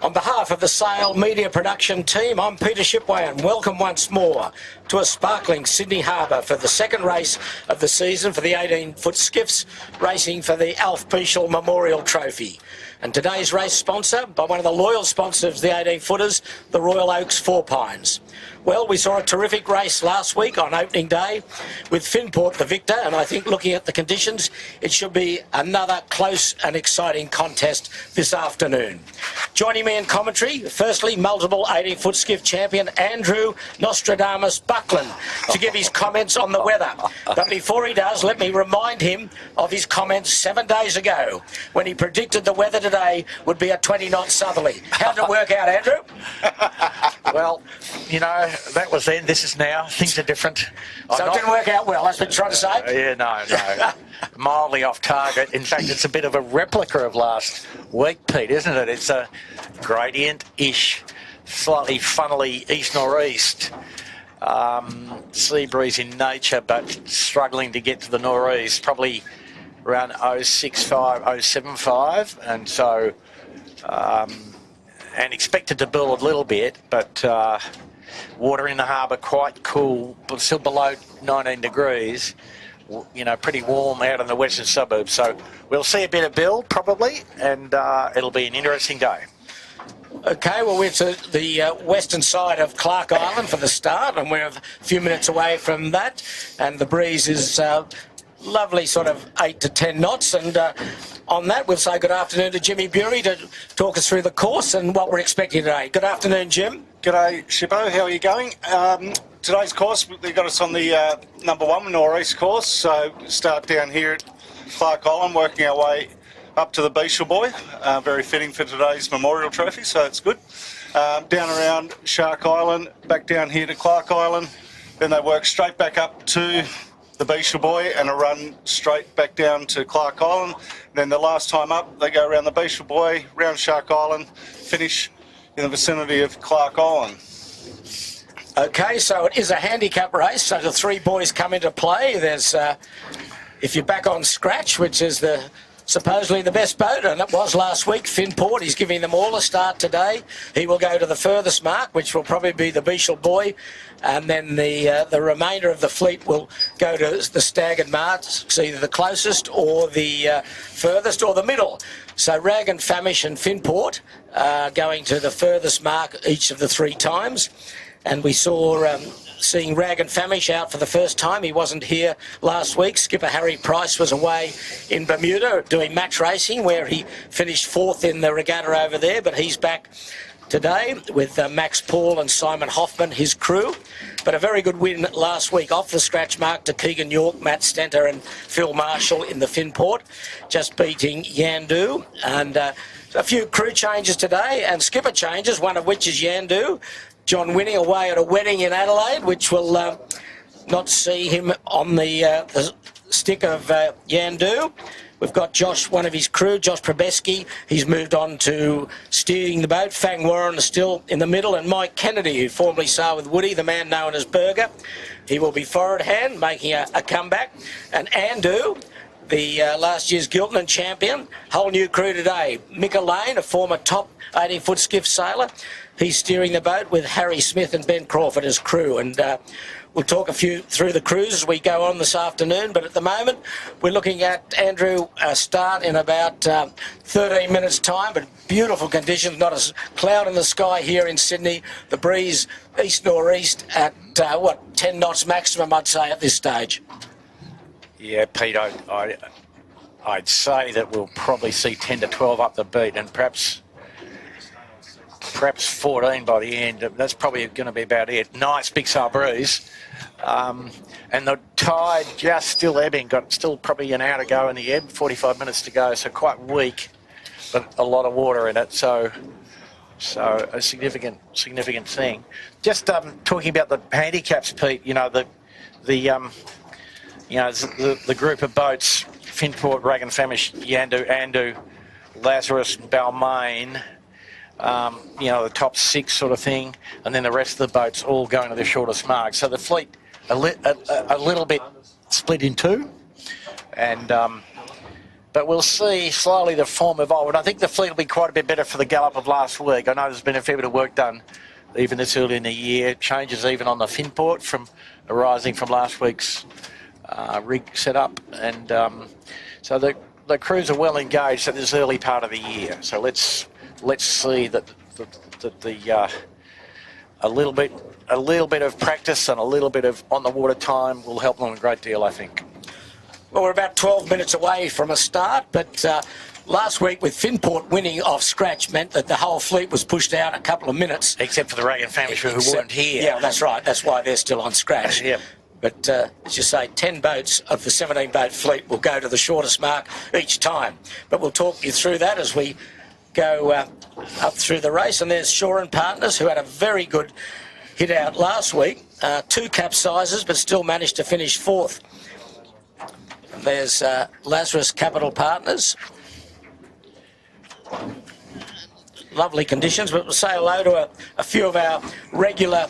On behalf of the Sail Media Production team, I'm Peter Shipway, and welcome once more to a sparkling Sydney Harbour for the second race of the season for the 18-foot skiffs, racing for the Alf Bichel Memorial Trophy. And today's race sponsored by one of the loyal sponsors of the 18-footers, the Royal Oaks Four Pines. Well, we saw a terrific race last week on opening day with Finport the victor, and I think looking at the conditions, it should be another close and exciting contest this afternoon. Joining me in commentary, firstly, multiple 18-foot skiff champion Andrew Nostradamus Buckland to give his comments on the weather. But before he does, let me remind him of his comments 7 days ago when he predicted the weather today would be a 20-knot southerly. How did it work out, Andrew? Well, you know, that was then, this is now. Things are different. So it didn't work out well, that's what you're trying to say? Yeah, no. Mildly off target. In fact, it's a bit of a replica of last week, Pete, isn't it? It's a gradient-ish, slightly funnily east-northeast. Sea breeze in nature, but struggling to get to the northeast, probably around 065, 075, and so and expected to build a little bit, but water in the harbour quite cool, but still below 19 degrees. You know, pretty warm out in the western suburbs. So we'll see a bit of build probably, and it'll be an interesting day. Okay, well, we're to the western side of Clark Island for the start, and we're a few minutes away from that, and the breeze is lovely, sort of 8 to 10 knots, and on that we'll say good afternoon to Jimmy Bury to talk us through the course and what we're expecting today. Good afternoon, Jim. G'day, Shippo. How are you going? Today's course, they got us on the number 1 northeast course, so start down here at Clark Island, working our way up to the Bichel Buoy. Very fitting for today's Memorial Trophy, so it's good. Down around Shark Island, back down here to Clark Island, then they work straight back up to the Bichel Buoy and a run straight back down to Clark Island. Then the last time up, they go around the Bichel Buoy, round Shark Island, finish in the vicinity of Clark Island. Okay, so it is a handicap race, so the 3 boys come into play. There's, if you're back on scratch, which is supposedly the best boat, and it was last week, Finport. He's giving them all a start today. He will go to the furthest mark, which will probably be the Bichel Buoy, and then the remainder of the fleet will go to the staggered marks, either the closest or the furthest or the middle. So Rag and Famish and Finport are going to the furthest mark each of the 3 times, and we saw seeing Rag and Famish out for the first time. He wasn't here last week. Skipper Harry Price was away in Bermuda doing match racing, where he finished 4th in the regatta over there, but he's back today with Max Paul and Simon Hoffman, his crew. But a very good win last week off the scratch mark to Keegan York, Matt Stenter and Phil Marshall in the Finport, just beating Yandu. And a few crew changes today and skipper changes, one of which is Yandu. John Winning away at a wedding in Adelaide, which will not see him on the stick of Yandu. We've got Josh, one of his crew, Josh Probeski. He's moved on to steering the boat. Fang Warren is still in the middle, and Mike Kennedy, who formerly sailed with Woody, the man known as Burger. He will be forward hand, making a comeback. And Andu, the last year's Gilton champion, whole new crew today. Mika Lane, a former top 18-foot skiff sailor. He's steering the boat with Harry Smith and Ben Crawford as crew. And we'll talk a few through the crews as we go on this afternoon. But at the moment, we're looking at, Andrew, a start in about 13 minutes' time. But beautiful conditions, not a cloud in the sky here in Sydney. The breeze east-northeast at, 10 knots maximum, I'd say, at this stage. Yeah, Pete, I'd say that we'll probably see 10 to 12 up the beat, and perhaps 14 by the end. That's probably going to be about it. Nice big sail breeze. And the tide just still ebbing. Got still probably an hour to go in the ebb, 45 minutes to go, so quite weak, but a lot of water in it. So a significant thing. Just talking about the handicaps, Pete. You know, the group of boats: Finport, Rag and Famish, Yandu, Andu, Lazarus, Balmain. The top 6 sort of thing, and then the rest of the boats all going to the shortest mark. So the fleet a little bit split in 2, and But we'll see slowly the form evolve. And I think the fleet will be quite a bit better for the gallop of last week. I know there's been a fair bit of work done even this early in the year. Changes even on the fin port arising from last week's rig setup. And so the crews are well engaged at this early part of the year. So let's see that a little bit of practice and a little bit of on the water time will help them a great deal, I think. Well, we're about 12 minutes away from a start, but last week with Finport winning off scratch meant that the whole fleet was pushed out a couple of minutes. Except for the Reagan family who weren't here. Yeah, that's right. That's why they're still on scratch. Yeah. But as you say, 10 boats of the 17-boat fleet will go to the shortest mark each time. But we'll talk you through that as we go up through the race. And there's Shaw and Partners, who had a very good hit out last week. 2 capsizes, but still managed to finish 4th. There's Lazarus Capital Partners. Lovely conditions, but we'll say hello to a few of our regular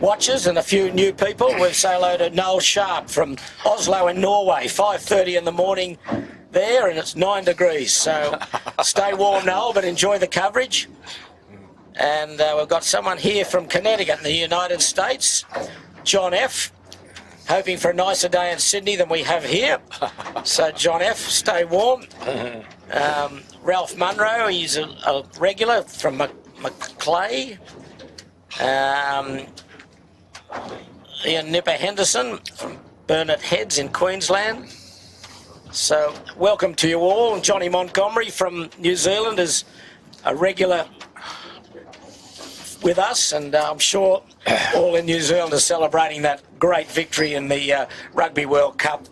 watchers and a few new people. We'll say hello to Noel Sharp from Oslo in Norway, 5:30 in the morning there, and it's 9 degrees. So stay warm, Noel, but enjoy the coverage. And we've got someone here from Connecticut in the United States, John F., hoping for a nicer day in Sydney than we have here. So, John F., stay warm. Ralph Munro, he's a regular from Maclay. Ian Nipper Henderson from Burnett Heads in Queensland. So, welcome to you all. And Johnny Montgomery from New Zealand is a regular with us, and I'm sure all in New Zealand are celebrating that great victory in the Rugby World Cup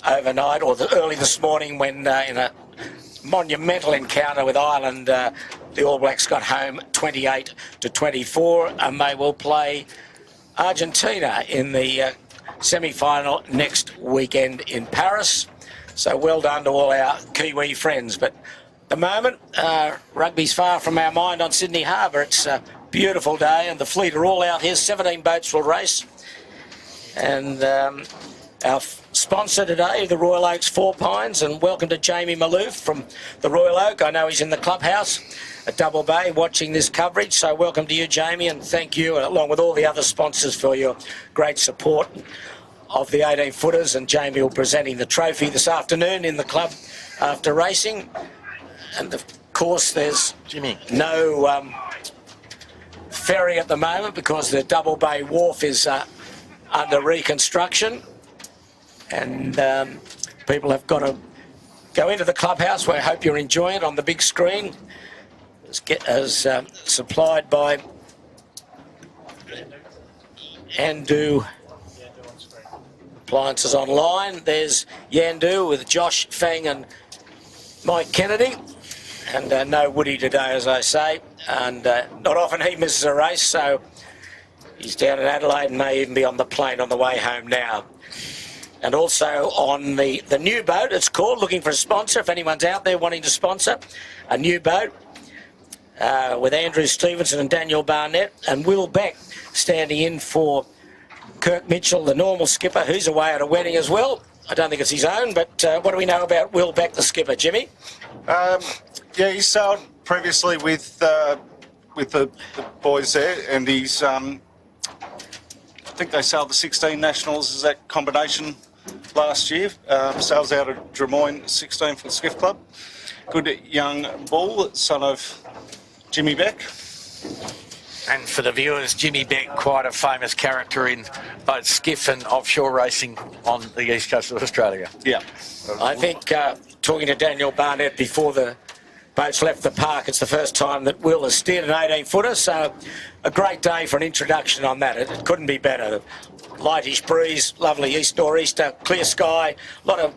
overnight, or early this morning, when in a monumental encounter with Ireland, the All Blacks got home 28-24, and they will play Argentina in the semi-final next weekend in Paris. So well done to all our Kiwi friends. But at the moment, rugby's far from our mind on Sydney Harbour. It's a beautiful day, and the fleet are all out here. 17 boats will race. And our sponsor today, the Royal Oaks Four Pines, and welcome to Jamie Malouf from the Royal Oak. I know he's in the clubhouse at Double Bay watching this coverage, so welcome to you, Jamie, and thank you, along with all the other sponsors, for your great support of the 18-footers. And Jamie will be presenting the trophy this afternoon in the club after racing. And of course, there's no ferry at the moment because the Double Bay Wharf is under reconstruction, and people have got to go into the clubhouse, where I hope you're enjoying it on the big screen, as supplied by Yandu Appliances Online. There's Yandu with Josh Fang and Mike Kennedy. And no Woody today, as I say, and not often he misses a race, so he's down in Adelaide and may even be on the plane on the way home now. And also on the new boat, it's called, looking for a sponsor, if anyone's out there wanting to sponsor a new boat, with Andrew Stevenson and Daniel Barnett, and Will Beck standing in for Kirk Mitchell, the normal skipper, who's away at a wedding as well. I don't think it's his own, but what do we know about Will Beck, the skipper, Jimmy? Yeah, he sailed previously with the boys there, and he's I think they sailed the 16 nationals as that combination last year. Sails out of Drummoyne 16 for the Skiff Club. Good young bull, son of Jimmy Beck. And for the viewers, Jimmy Beck, quite a famous character in both skiff and offshore racing on the east coast of Australia. Yeah. I think, talking to Daniel Barnett before the boats left the park, it's the first time that Will has steered an 18-footer, so a great day for an introduction on that. It couldn't be better. Lightish breeze, lovely east-nor'easter, clear sky, a lot of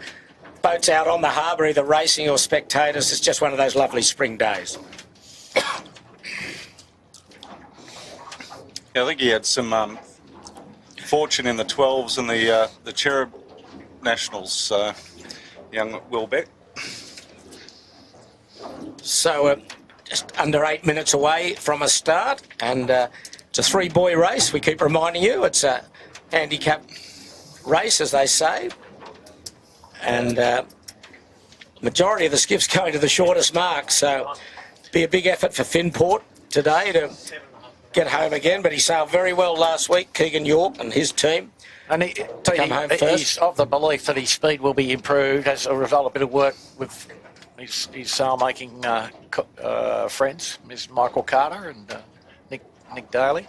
boats out on the harbour, either racing or spectators. It's just one of those lovely spring days. Yeah, I think he had some fortune in the 12s and the Cherub Nationals, young Will Beck. So just under 8 minutes away from a start, and it's a three-boy race. We keep reminding you it's a handicap race, as they say, and majority of the skiffs going to the shortest mark, so be a big effort for Finport today to get home again. But he sailed very well last week, Keegan York and his team. And he's of the belief that his speed will be improved as a result of a bit of work with his sail-making friends, Ms. Michael Carter and Nick Daly.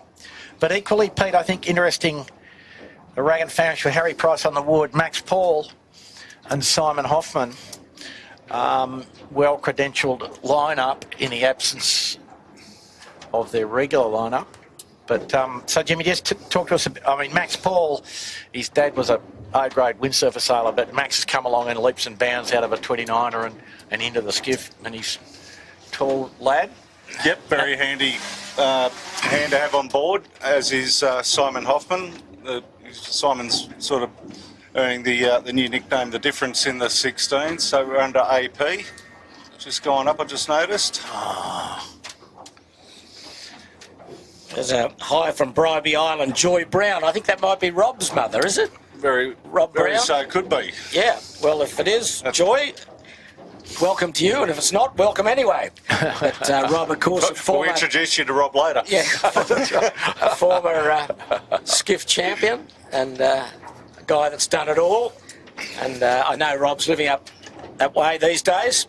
But equally, Pete, I think interesting, the Ragan Famish with Harry Price on the wood, Max Paul and Simon Hoffman, well-credentialed lineup in the absence of their regular lineup. But, so Jimmy, just talk to us a bit. I mean, Max Paul, his dad was a A-grade windsurfer sailor, but Max has come along in leaps and bounds out of a 29er and into the skiff, and he's a tall lad. Yep, very handy hand to have on board, as is Simon Hoffman. Simon's sort of earning the new nickname, The Difference in the 16. So we're under AP. Just gone up, I just noticed. There's a high from Bribey Island, Joy Brown. I think that might be Rob's mother, is it? Very Brown? so could be. Yeah, well, if it is, Joy, welcome to you, and if it's not, welcome anyway. But Rob, of course, a former... We'll introduce you to Rob later. Yeah, a former skiff champion and a guy that's done it all. And I know Rob's living up that way these days.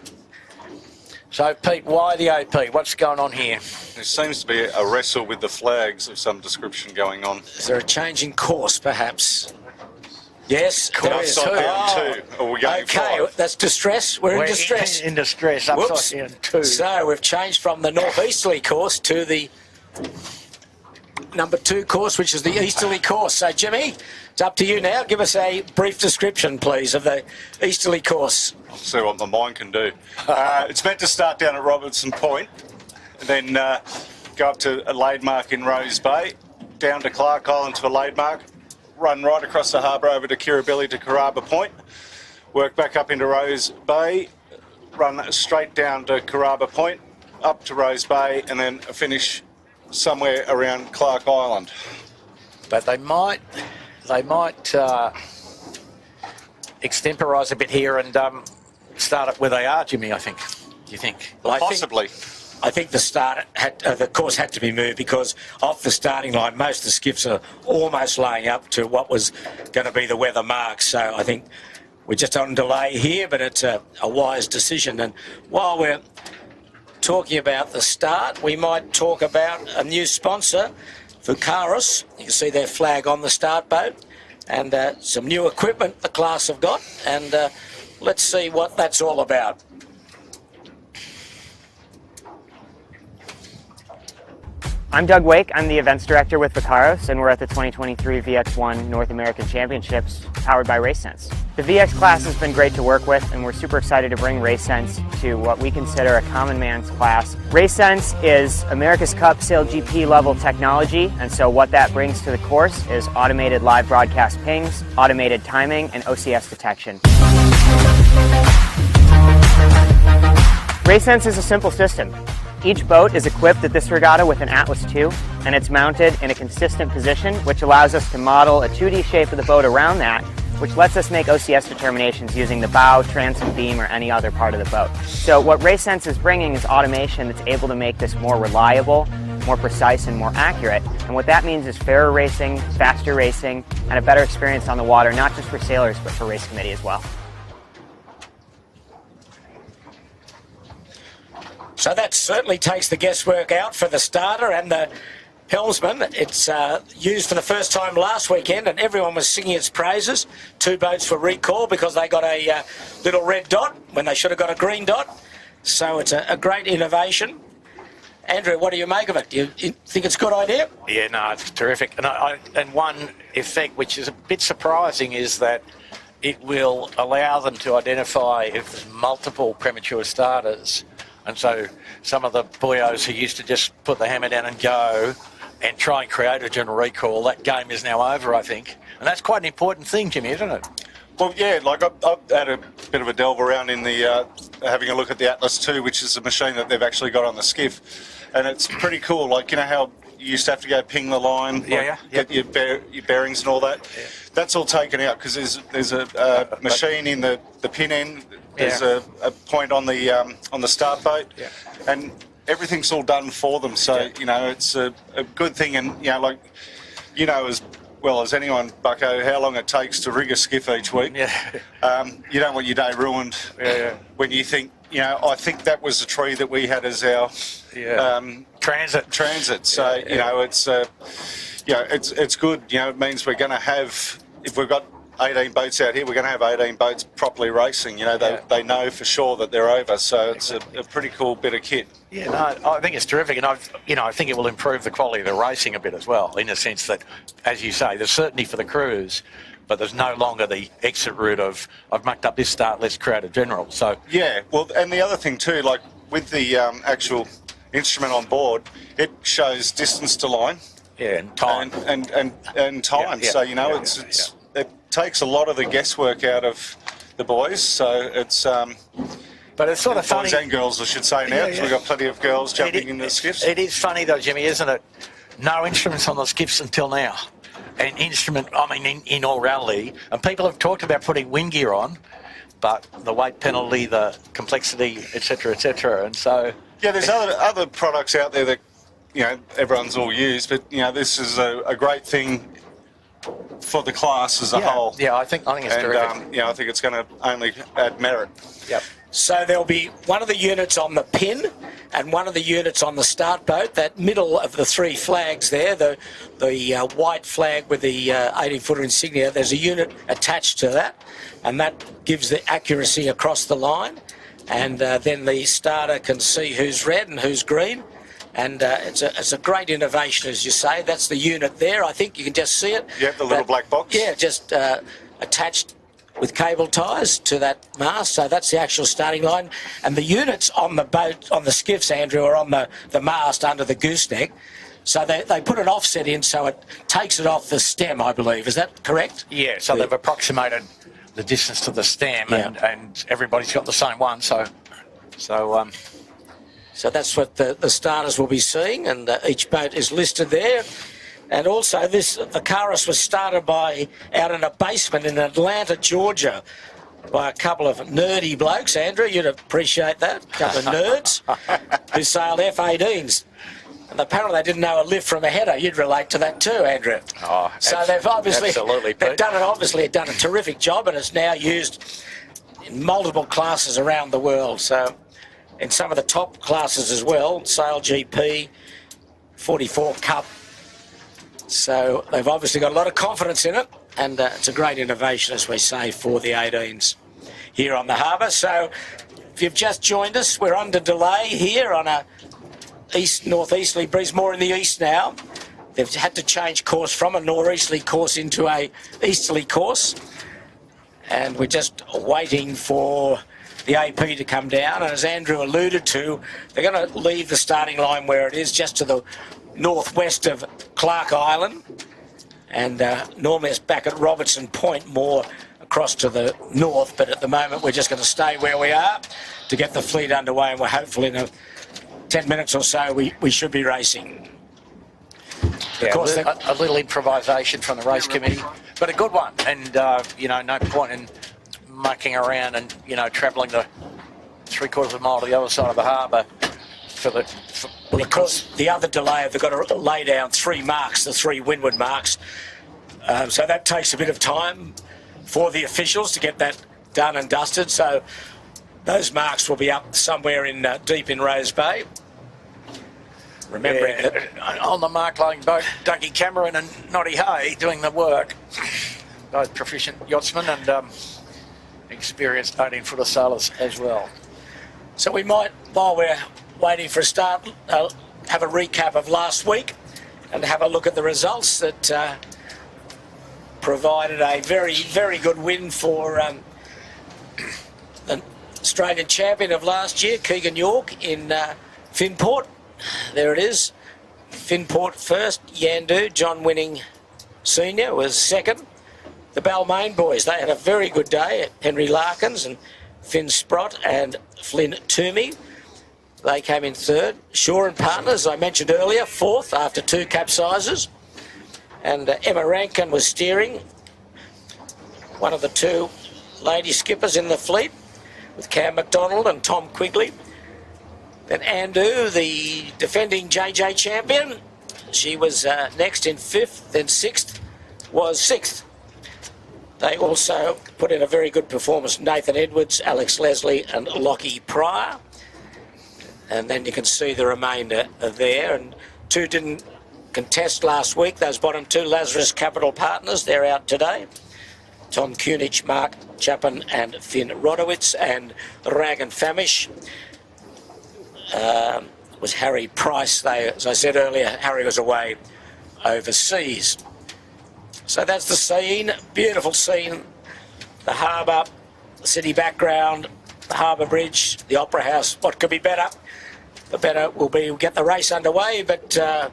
So, Pete, why the AP? What's going on here? There seems to be a wrestle with the flags of some description going on. Is there a change in course, perhaps? Yes, there is. Upside down 2. Or we're going okay, 5. That's distress. We're in distress. In distress, upside down 2. So we've changed from the northeasterly course to the number 2 course, which is the easterly course. So, Jimmy, it's up to you now. Give us a brief description, please, of the easterly course. I'll see what my mind can do. It's meant to start down at Robertson Point, and then go up to a lade mark in Rose Bay, down to Clark Island to a lade mark, run right across the harbour over to Kirribilli to Carrabba Point, work back up into Rose Bay, run straight down to Carrabba Point, up to Rose Bay, and then finish somewhere around Clark Island. But they might extemporise a bit here and start it where they are, Jimmy, I think. Do you think? Well, Possibly. I think the course had to be moved because off the starting line, most of the skiffs are almost laying up to what was going to be the weather mark. So I think we're just on delay here, but it's a wise decision. And while we're talking about the start, we might talk about a new sponsor, Fukaris. You can see their flag on the start boat, and some new equipment the class have got. And let's see what that's all about. I'm Doug Wake. I'm the events director with Vacaros, and we're at the 2023 VX1 North American Championships powered by RaceSense. The VX class has been great to work with, and we're super excited to bring RaceSense to what we consider a common man's class. RaceSense is America's Cup Sail GP level technology, and so what that brings to the course is automated live broadcast pings, automated timing, and OCS detection. RaceSense is a simple system. Each boat is equipped at this regatta with an Atlas II, and it's mounted in a consistent position, which allows us to model a 2D shape of the boat around that, which lets us make OCS determinations using the bow, transom, beam, or any other part of the boat. So what RaceSense is bringing is automation that's able to make this more reliable, more precise, and more accurate. And what that means is fairer racing, faster racing, and a better experience on the water, not just for sailors, but for race committee as well. So that certainly takes the guesswork out for the starter and the helmsman. It's used for the first time last weekend, and everyone was singing its praises. 2 boats for recall because they got a little red dot when they should have got a green dot. So it's a great innovation. Andrew, what do you make of it? Do you think it's a good idea? Yeah, no, it's terrific. And one effect which is a bit surprising is that it will allow them to identify if there's multiple premature starters. And so some of the boyos who used to just put the hammer down and go and try and create a general recall, that game is now over, I think. And that's quite an important thing, Jimmy, isn't it? Well, yeah, like I've had a bit of a delve around in the, having a look at the Atlas II, which is a machine that they've actually got on the skiff. And it's pretty cool. Like, you know how you used to have to go ping the line, get your bearings and all that. Yeah. That's all taken out because there's a machine in the pin end. There's a point on the start boat, and everything's all done for them. So you know, it's a good thing. And you know, like as well as anyone, Bucko, how long it takes to rig a skiff each week. Yeah. You don't want your day ruined when you think. You know, I think that was the tree that we had as our transit. So you know, it's it's good. You know, it means we're going to have, if we've got 18 boats out here, we're going to have 18 boats properly racing. You know, they know for sure that they're over. So it's a pretty cool bit of kit. Yeah, no, I think it's terrific, and I think it will improve the quality of the racing a bit as well, in the sense that, as you say, there's certainty for the crews. But there's no longer the exit route of I've mucked up this start, let's create a general. So yeah, well, and the other thing too, like with the actual instrument on board, it shows distance to line, and time, and time. So you know, it takes a lot of the guesswork out of the boys. So it's but it's sort of funny. Boys and girls, I should say now, because we've got plenty of girls jumping in the skiffs. It is funny though, Jimmy, isn't it? No instruments on the skiffs until now. An instrument, I mean, in all reality, and people have talked about putting wind gear on, but the weight penalty, the complexity, etc., and so yeah, there's other products out there that everyone's all used, but this is a great thing for the class as a whole. Yeah, I think it's terrific. I think it's going to only add merit. Yep. So there'll be one of the units on the pin and one of the units on the start boat. That middle of the three flags there, the white flag with the 18-footer insignia, there's a unit attached to that, and that gives the accuracy across the line. And then the starter can see who's red and who's green. And it's a great innovation, as you say. That's the unit there. I think you can just see it. Yeah, the little black box. Yeah, just attached with cable ties to that mast. So that's the actual starting line. And the units on the boat, on the skiffs, Andrew, are on the mast under the gooseneck. So they put an offset in so it takes it off the stem, I believe. Is that correct? Yeah, so they've approximated the distance to the stem, and everybody's got the same one. So that's what the starters will be seeing, and each boat is listed there. And also, the Caris was started out in a basement in Atlanta, Georgia, by a couple of nerdy blokes. Andrew, you'd appreciate that. A couple of nerds who sailed F-18s. And apparently they didn't know a lift from a header. You'd relate to that too, Andrew. Oh, so they've obviously done a terrific job, and it's now used in multiple classes around the world. So in some of the top classes as well, Sail GP, 44 Cup. So they've obviously got a lot of confidence in it, and it's a great innovation, as we say, for the 18s here on the harbour. So if you've just joined us, we're under delay here on a northeasterly breeze, more in the east now. They've had to change course from a northeasterly course into a easterly course, and we're just waiting for the AP to come down. And as Andrew alluded to, they're going to leave the starting line where it is, just to the northwest of Clark Island, and normally it's back at Robertson Point, more across to the north, but at the moment we're just going to stay where we are to get the fleet underway, and we're hopeful in 10 minutes or so we should be racing. Yeah, of course, a little improvisation from the race committee, but a good one, and no point in mucking around and travelling the 3/4 of a mile to the other side of the harbour because the other delay, they've got to lay down 3 marks, the 3 windward marks. So that takes a bit of time for the officials to get that done and dusted. So those marks will be up somewhere in deep in Rose Bay. Remembering that on the mark laying boat, Dougie Cameron and Noddy Hay doing the work. Both proficient yachtsmen and experienced 18-footer sailors as well. So we might, while we're waiting for a start, have a recap of last week and have a look at the results that provided a very, very good win for the Australian champion of last year, Keegan York, in Finport. There it is. Finport first, Yandu, John Winning Senior was second. The Balmain boys, they had a very good day. Henry Larkins and Finn Sprott and Flynn Toomey. They came in third. Shaw and Partners, I mentioned earlier, fourth after 2 capsizes. And Emma Rankin was steering, one of the 2 lady skippers in the fleet, with Cam McDonald and Tom Quigley. Then Andu, the defending JJ champion, she was next in 5th, then 6th was 6th. They also put in a very good performance. Nathan Edwards, Alex Leslie and Lockie Pryor. And then you can see the remainder there. And 2 didn't contest last week. Those bottom 2, Lazarus Capital Partners, they're out today. Tom Kunich, Mark Chapin and Finn Rodowitz. And Rag and Famish was Harry Price. As I said earlier, Harry was away overseas. So that's the scene, beautiful scene. The harbour, the city background, the harbour bridge, the Opera House. What could be better? The better will be we'll get the race underway, but the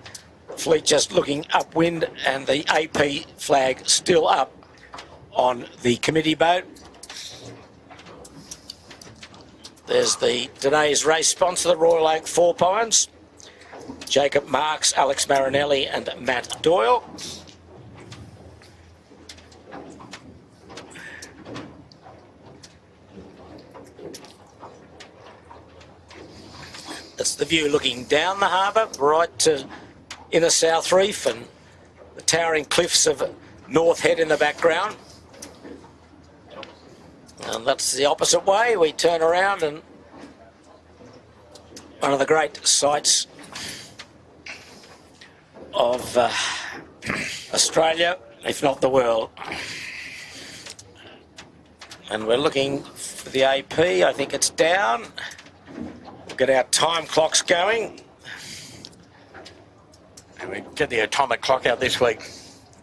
fleet just looking upwind and the AP flag still up on the committee boat. There's today's race sponsor, the Royal Oak 4 Pines. Jacob Marks, Alex Marinelli and Matt Doyle. That's the view looking down the harbour, right to inner South Reef and the towering cliffs of North Head in the background. And that's the opposite way. We turn around and one of the great sights of Australia, if not the world. And we're looking for the AP. I think it's down. We'll get our time clocks going. And we get the atomic clock out this week.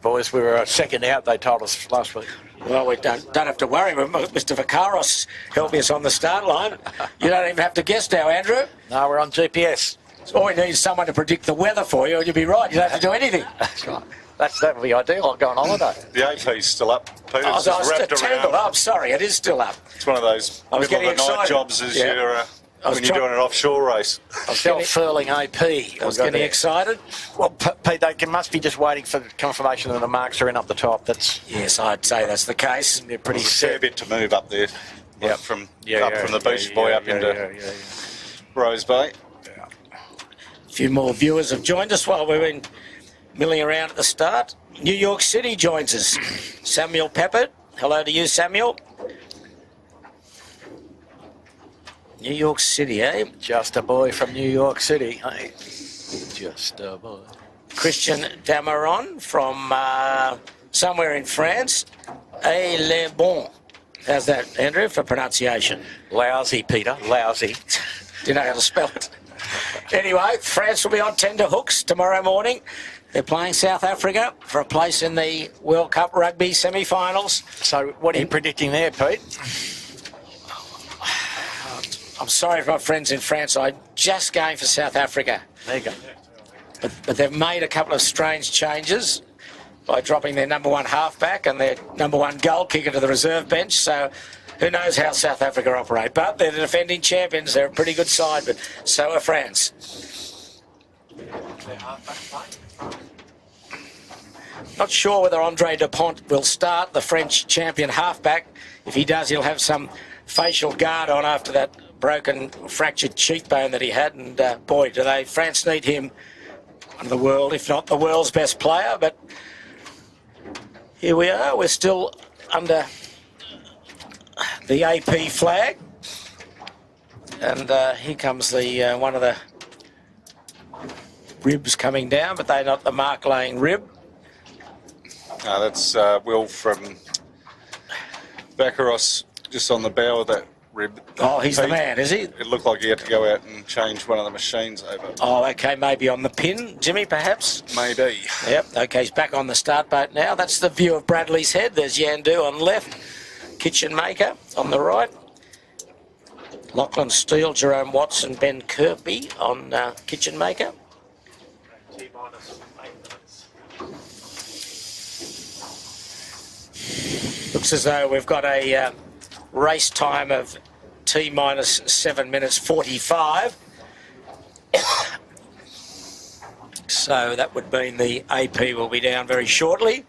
Boys, we were a second out, they told us last week. Well, we don't have to worry. Mr. Vacaros helping us on the start line. You don't even have to guess now, Andrew. No, we're on GPS. All we need is someone to predict the weather for you, and you'll be right. You don't have to do anything. That's right. That would be ideal. I'll go on holiday. The AP's still up. Peter's I was wrapped tangled around. up. Sorry, it is still up. It's one of those I was middle of the getting night excited. jobs as Yeah. you're when you're doing an offshore race. Self-furling AP. I was getting excited. Well, Pete, they must be just waiting for confirmation that the marks are in up the top. That's Yes, I'd say that's the case. they're pretty A fair set. bit to move up there. Yep. From the Beach Boy up into Rose Bay. A few more viewers have joined us while we've been milling around at the start. New York City joins us. Samuel Peppert. Hello to you, Samuel. New York City, eh? Just a boy from New York City. Hey, just a boy. Christian Damaron from somewhere in France. Et le bon. How's that, Andrew, for pronunciation? Lousy, Peter. Lousy. Do you know how to spell it? Anyway, France will be on tender hooks tomorrow morning. They're playing South Africa for a place in the World Cup Rugby semi-finals. So what are you predicting there, Pete? I'm sorry for my friends in France. I'm just going for South Africa. There you go. But they've made a couple of strange changes by dropping their number 1 halfback and their number 1 goal kicker to the reserve bench. So who knows how South Africa operate. But they're the defending champions. They're a pretty good side, but so are France. Not sure whether Andre Dupont will start, the French champion halfback. If he does, he'll have some facial guard on after that broken, fractured cheekbone that he had. And boy, do France need him. One of the world, if not the world's best player. But here we are. We're still under the AP flag. And here comes the one of the ribs coming down, but they're not the mark-laying rib. No, that's Will from Vacaros, just on the bow of that rib. Oh, he's the man, is he? It looked like he had to go out and change one of the machines over. Oh, okay, maybe on the pin, Jimmy, perhaps? Maybe. Yep, okay, he's back on the start boat now. That's the view of Bradley's Head. There's Yandu on the left, Kitchen Maker on the right. Lachlan Steele, Jerome Watson, Ben Kirby on Kitchen Maker. Looks as though we've got a race time of T minus 7 minutes 45. So that would mean the AP will be down very shortly.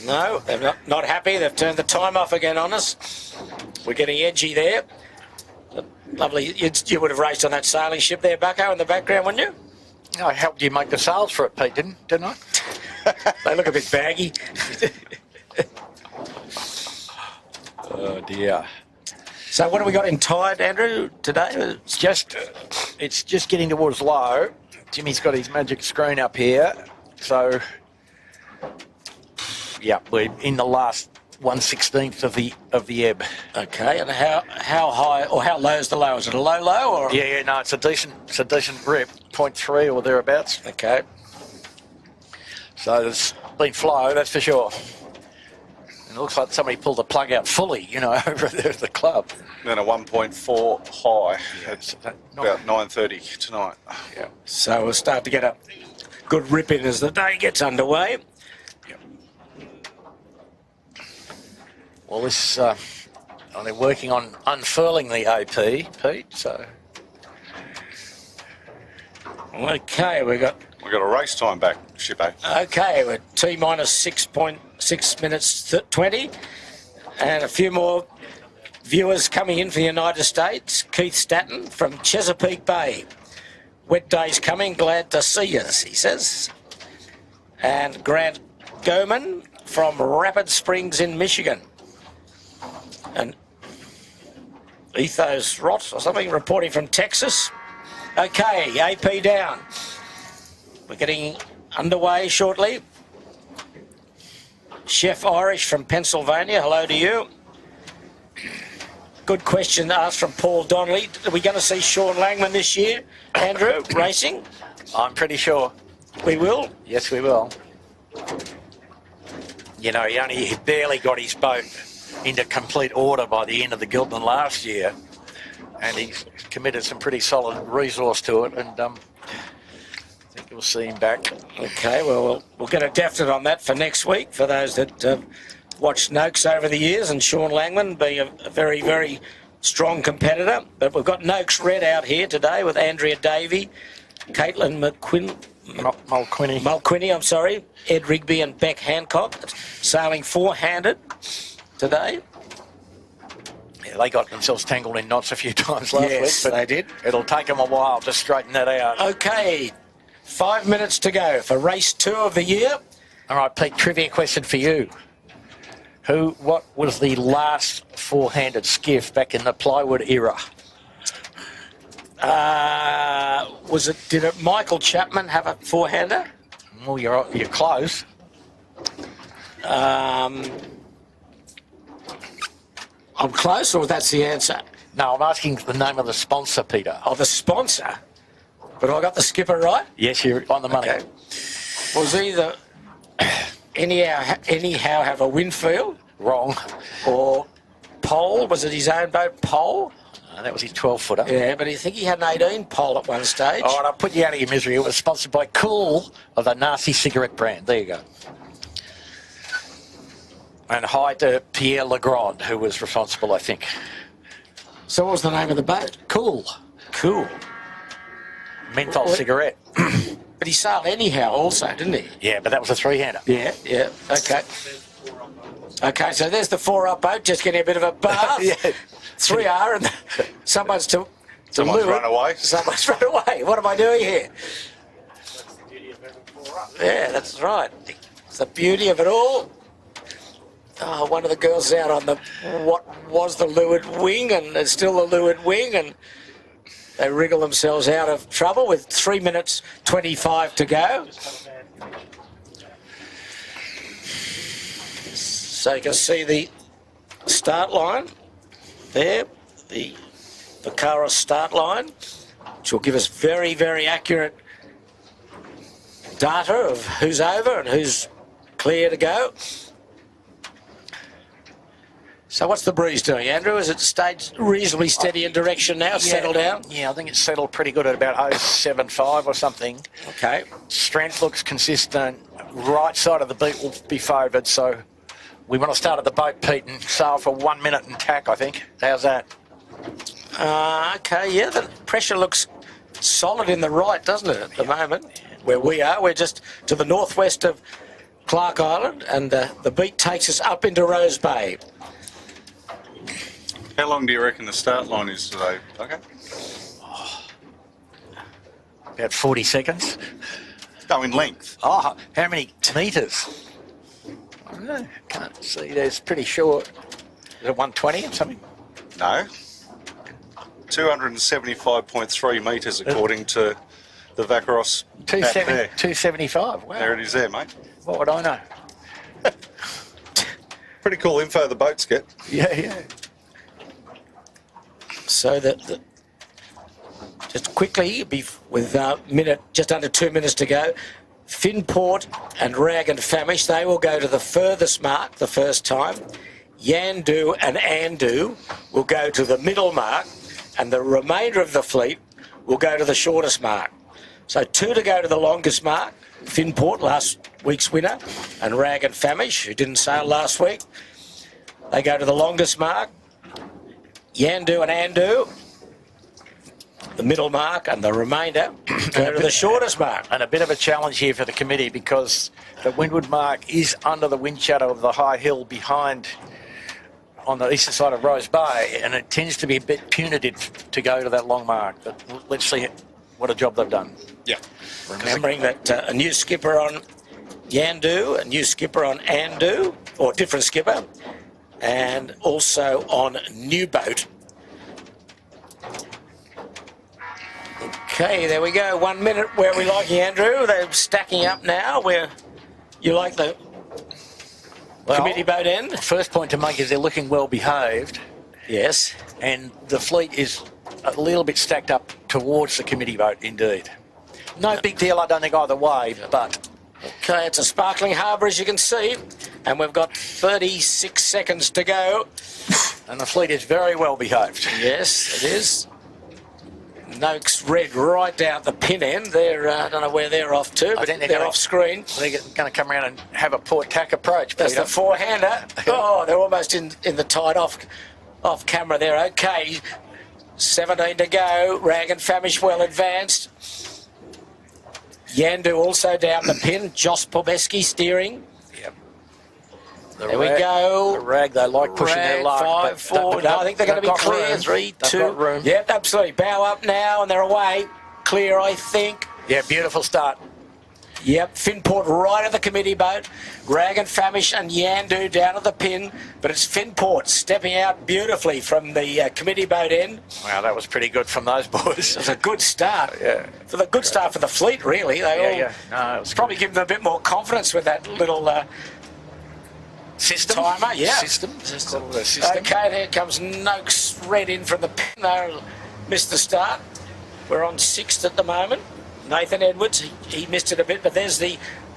No, they're not happy. They've turned the time off again on us. We're getting edgy there. Lovely. You would have raced on that sailing ship there, Bucko, in the background, wouldn't you? I helped you make the sails for it, Pete, didn't I? They look a bit baggy. Oh, dear. So what have we got in tide, Andrew, today? It's just getting towards low. Jimmy's got his magic screen up here. So, yeah, we're in the last 1/16th of the ebb. Okay, and how high or how low is the low? Is it a low or? Yeah, no, it's a decent rip, 0.3 or thereabouts. Okay. So there's been flow, that's for sure. And it looks like somebody pulled the plug out fully, over there at the club. Then a 1.4 high. Yeah, It's about 9:30 tonight. Yeah. So we'll start to get a good rip in as the day gets underway. Well, they're working on unfurling the AP, Pete, so... Okay, we've got a race time back, Shippo. Okay, we're T minus 6.6 minutes 20. And a few more viewers coming in from the United States. Keith Statton from Chesapeake Bay. Wet day's coming, glad to see us, he says. And Grant Goman from Rapid Springs in Michigan. And Ethos Rot or something reporting from Texas. Okay, AP down. We're getting underway shortly. Chef Irish from Pennsylvania, hello to you. Good question asked from Paul Donnelly. Are we going to see Sean Langman this year, Andrew, racing? I'm pretty sure. We will? Yes, we will. He barely got his boat into complete order by the end of the Gilpin last year. And he's committed some pretty solid resource to it, and I think you'll see him back. Okay, well, we'll get a definite on that for next week for those that watched Noakes over the years, and Sean Langman being a very, very strong competitor. But we've got Noakes Red out here today with Andrea Davey, Caitlin Mulquinny, Ed Rigby and Beck Hancock, sailing four-handed today. Yeah, they got themselves tangled in knots a few times last week. Yes, but they did. It'll take them a while to straighten that out. Okay, 5 minutes to go for race 2 of the year. All right, Pete, trivia question for you. What was the last four-handed skiff back in the plywood era? Did Michael Chapman have a four-hander? Well, you're close. I'm close, or that's the answer? No, I'm asking the name of the sponsor, Peter. Oh, the sponsor. But I got the skipper right? Yes, you're on the money. Okay. Was either anyhow have a Winfield? Wrong. Or Pole? Was it his own boat, Pole? That was his 12-footer. Yeah, but I think he had an 18 Pole at one stage. All right, I'll put you out of your misery. It was sponsored by Cool of the Nasty cigarette brand. There you go. And hi to Pierre Legrand, who was responsible, I think. So what was the name of the boat? Cool. Cool. Menthol cigarette. But he sailed anyhow also, didn't he? Yeah, but that was a three-hander. Yeah, okay. Okay, so there's the four-up boat, just getting a bit of a bath. Yeah. 3R and someone's run away. Someone's run away. What am I doing here? That's the beauty of having 4 up. Yeah, that's right. It's the beauty of it all. Oh, one of the girls out on what was the leeward wing, and it's still the leeward wing, and they wriggle themselves out of trouble with 3 minutes 25 to go. So you can see the start line there, the Vacaros start line, which will give us very, very accurate data of who's over and who's clear to go. So what's the breeze doing, Andrew? Has it stayed reasonably steady in direction now, settled down? Yeah, I think it's settled pretty good at about 0.75 or something. Okay. Strength looks consistent. Right side of the beat will be favoured, so we want to start at the boat, Pete, and sail for 1 minute and tack, I think. How's that? Okay, yeah, the pressure looks solid in the right, doesn't it, at the moment? Where we are, we're just to the northwest of Clark Island, and the beat takes us up into Rose Bay. How long do you reckon the start line is today? Okay. About 40 seconds. No, in length. Oh, how many metres? I don't know. Can't see. There's pretty short. Is it 120 or something? No. 275.3 metres according to the Vacaros app there. 275. Wow. There it is there, mate. What would I know? Pretty cool info the boats get. Yeah. So that just quickly, with just under 2 minutes to go, Finport and Rag and Famish, they will go to the furthest mark the first time. Yandu and Andu will go to the middle mark, and the remainder of the fleet will go to the shortest mark. So 2 to go to the longest mark. Finport, last week's winner, and Rag and Famish, who didn't sail last week, they go to the longest mark. Yandu and Andu, the middle mark, and the remainder go to the shortest mark. And a bit of a challenge here for the committee, because the windward mark is under the wind shadow of the high hill behind on the eastern side of Rose Bay, and it tends to be a bit punitive to go to that long mark. But let's see what a job they've done. Yeah. Remembering that a new skipper on Yandu, a new skipper on Andu, or different skipper, and also on New Boat. Okay, there we go. 1 minute where we like Andrew. They're stacking up now. Where you like the committee boat end? First point to make is they're looking well behaved. Yes. And the fleet is a little bit stacked up towards the committee boat indeed. No big deal, I don't think, either way, but... Okay, it's a sparkling harbour, as you can see, and we've got 36 seconds to go. And the fleet is very well behaved. Yes, it is. Noakes red right down the pin end. They're, I don't know where they're off to, but they're off screen. They're going to come around and have a port tack approach. That's the four-hander. Oh, they're almost in the tide off camera there. Okay, 17 to go. Rag and Famish well advanced. Yandu also down the pin. Joss Pobeski steering. Yep. There we go. The Rag, they like pushing their luck. 5, 4. No, I think they're going to be clear. Room. 3, 2. Got room. Yep, absolutely. Bow up now, and they're away. Clear, I think. Yeah, beautiful start. Yep, Finport right at the committee boat. Rag and Famish and Yandu down at the pin. But it's Finport stepping out beautifully from the committee boat end. Wow, that was pretty good from those boys. It was a good start. Yeah. For the good start for the fleet, really. They No, it was probably giving them a bit more confidence with that little system. timer. Yeah. System. Okay, there comes Noakes red in from the pin. They missed the start. We're on 6th at the moment. Nathan Edwards, he missed it a bit, but there's the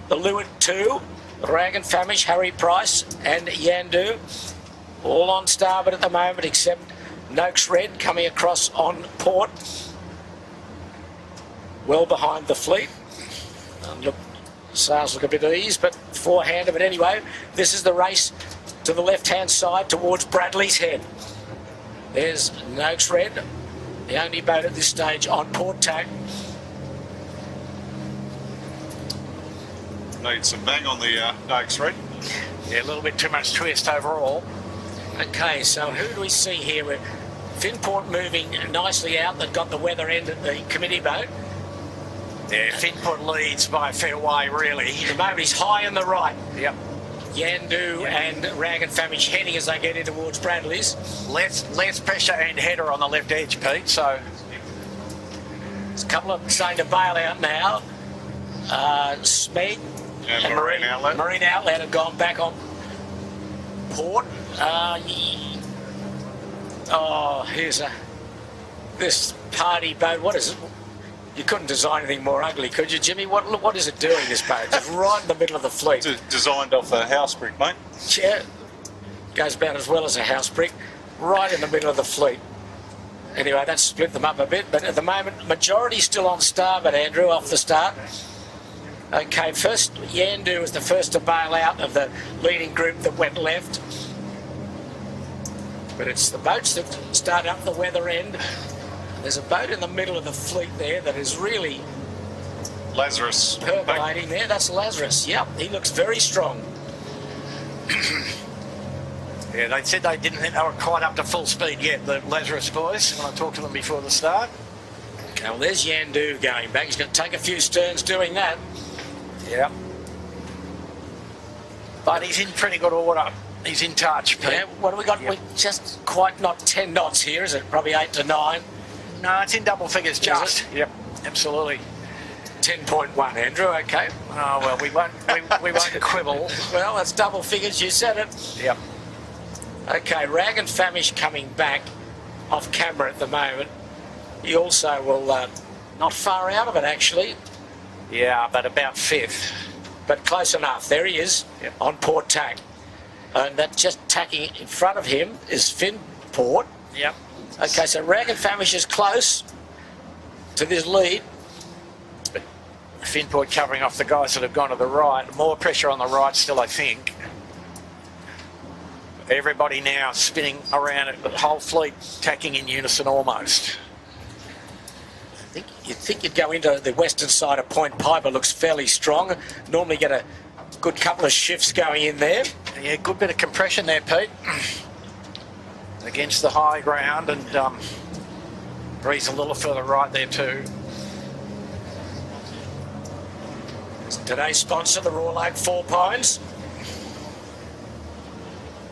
Leeward 2, Rag and Famish, Harry Price and Yandu, all on starboard at the moment, except Noakes Red coming across on port, well behind the fleet. And look, sails look a bit easy, but four-hander. But anyway, this is the race to the left-hand side towards Bradley's Head. There's Noakes Red, the only boat at this stage on port tack. Need some bang on the Noakes Red. Yeah, a little bit too much twist overall. Okay, so who do we see here? We're Finport moving nicely out. They've got the weather end at the committee boat. Yeah, Finport leads by a fair way, really. At the moment he's high on the right. Yep. Yandu and Rag and Famish heading as they get in towards Bradley's. Less pressure and header on the left edge, Pete, so... There's a couple of them starting to bail out now. Smeg and Marine Outlet. Marine Outlet have gone back on port. Here's this party boat. What is it? You couldn't design anything more ugly, could you, Jimmy? What is it doing, this boat? Just right in the middle of the fleet. Designed off a house brick, mate. Yeah, goes about as well as a house brick. Right in the middle of the fleet. Anyway, that's split them up a bit, but at the moment, majority still on starboard, Andrew, off the start. Okay, first, Yandu was the first to bail out of the leading group that went left. But it's the boats that start up the weather end. There's a boat in the middle of the fleet there that is really Lazarus. percolating there. That's Lazarus. Yep, he looks very strong. Yeah, they said they didn't think they were quite up to full speed yet, the Lazarus boys, when I talked to them before the start. Okay, well, there's Yandu going back. He's going to take a few sterns doing that. Yeah. But he's in pretty good order. He's in touch, Pete. Yeah, what do we got? Yep. We're just quite not 10 knots here, is it? Probably 8 to 9. No, it's in double figures just. Yep, absolutely. 10.1, Andrew, okay. Oh, well, we won't quibble. Well, that's double figures, you said it. Yep. Okay, Rag and Famish coming back off camera at the moment. He also will, not far out of it, actually, Yeah, but about 5th. but close enough. There he is, Yep. on port tack. And that just tacking in front of him is Finn Port. Yep. Okay, so Rag and Famish is close to this lead. Finport covering off the guys that have gone to the right. More pressure on the right still, I think. Everybody now spinning around it, the whole fleet tacking in unison almost. You'd think you'd go into the western side of Point Piper, looks fairly strong. Normally get a good couple of shifts going in there. Yeah, good bit of compression there, Pete. Against the high ground, and breeze a little further right there too. Today's sponsor, the Royal Oak 4 Pines.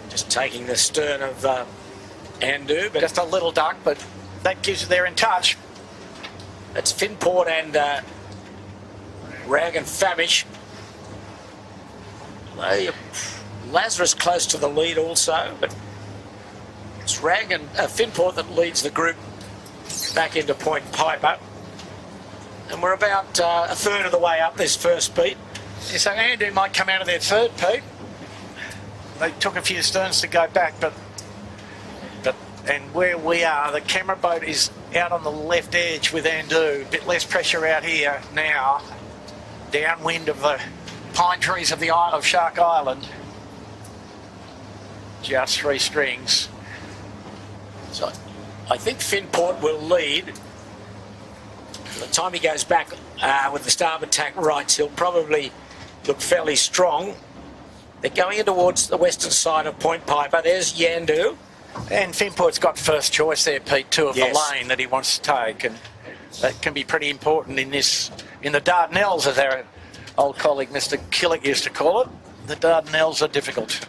Just taking the stern of Andu, but Just a little duck, but that gives you they're in touch. it's Finport and Rag and Famish. Lazarus close to the lead also, but it's Rag and Finport that leads the group back into Point Piper. And we're about a third of the way up this first beat. Yeah, so Andu might come out of their third, Pete. They took a few sterns to go back, but and where we are, the camera boat is out on the left edge with Andu. A bit less pressure out here now, downwind of the pine trees of the Isle of Shark Island. Just 3 strings. So I think Finport will lead. By the time he goes back with the starboard tack rights, he'll probably look fairly strong. They're going in towards the western side of Point Piper. There's Yandu. And Finport's got first choice there, Pete, too, of Yes. the lane that he wants to take, and that can be pretty important in the Dardanelles, as our old colleague Mr. Killick used to call it. The Dardanelles are difficult.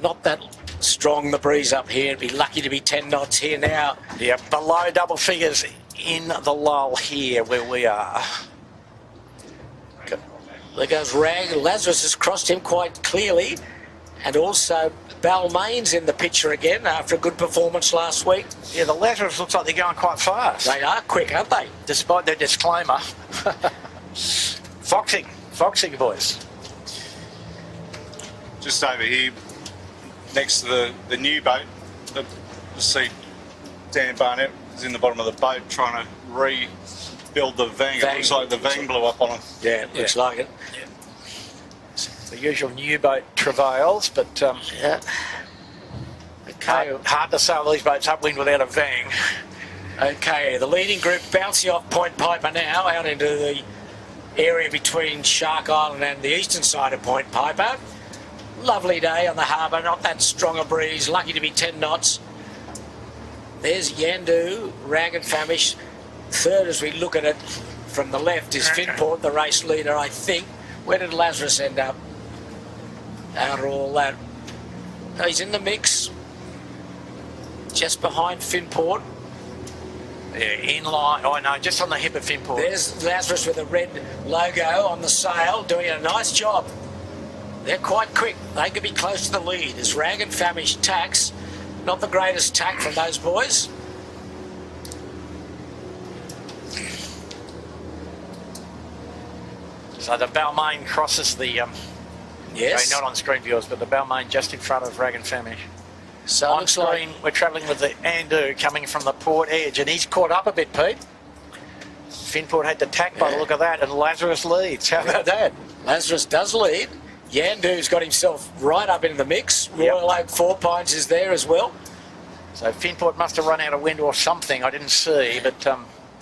Not that strong, the breeze up here. It'd be lucky to be 10 knots here now. Yep, below double figures in the lull here where we are. There goes Rag. Lazarus has crossed him quite clearly. And also Balmain's in the picture again after a good performance last week. Yeah, the Lazarus looks like they're going quite fast, They are quick, aren't they? despite their disclaimer. Foxing boys. Just over here, next to the new boat, the see Dan Barnett is in the bottom of the boat trying to rebuild the Vang. It Vang. looks like the Vang blew up on him. Yeah, it looks like it. The usual new boat travails, but Yeah. Okay. hard to sail these boats upwind without a Vang. Okay, the leading group bouncing off Point Piper now out into the area between Shark Island and the eastern side of Point Piper. Lovely day on the harbour, not that strong a breeze, lucky to be 10 knots. There's Yandu, Rag and Famish. Third, as we look at it from the left, is Finport, the race leader, I think. Where did Lazarus end up? Out of all that. No, he's in the mix. Just behind Finport. Yeah, in line. Oh no, just on the hip of Finport. There's Lazarus with a red logo on the sail, doing a nice job. They're quite quick. They could be close to the lead. As Rag and Famish tacks. Not the greatest tack from those boys. So the Balmain crosses the Yes. not on screen viewers, but the Balmain just in front of Rag and Famish. So it On looks screen, like we're travelling with the Andu coming from the port edge, and he's caught up a bit, Pete. Finport had to tack by the look of that, and Lazarus leads. How about that? Lazarus does lead. Yandu's got himself right up into the mix. Royal Oak 4 Pines is there as well. So Finport must have run out of wind or something. I didn't see, but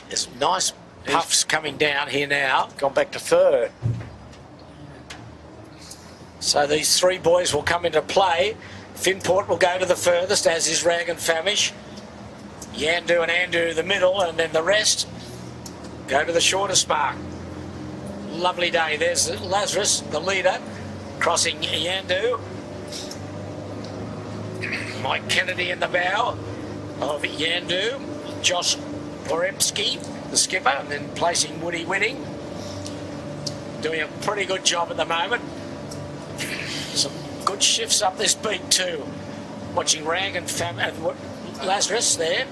There's nice puffs coming down here now. gone back to third. So these three boys will come into play. Finport will go to the furthest, as is Rag and Famish. Yandu and Andu the middle, and then the rest go to the shortest mark. Lovely day. There's Lazarus, the leader, crossing Yandu. Mike Kennedy in the bow of Yandu. Josh Poremski, the skipper, and then placing Woody Winning. Doing a pretty good job at the moment. Some good shifts up this beat too. Watching Rag and Lazarus there.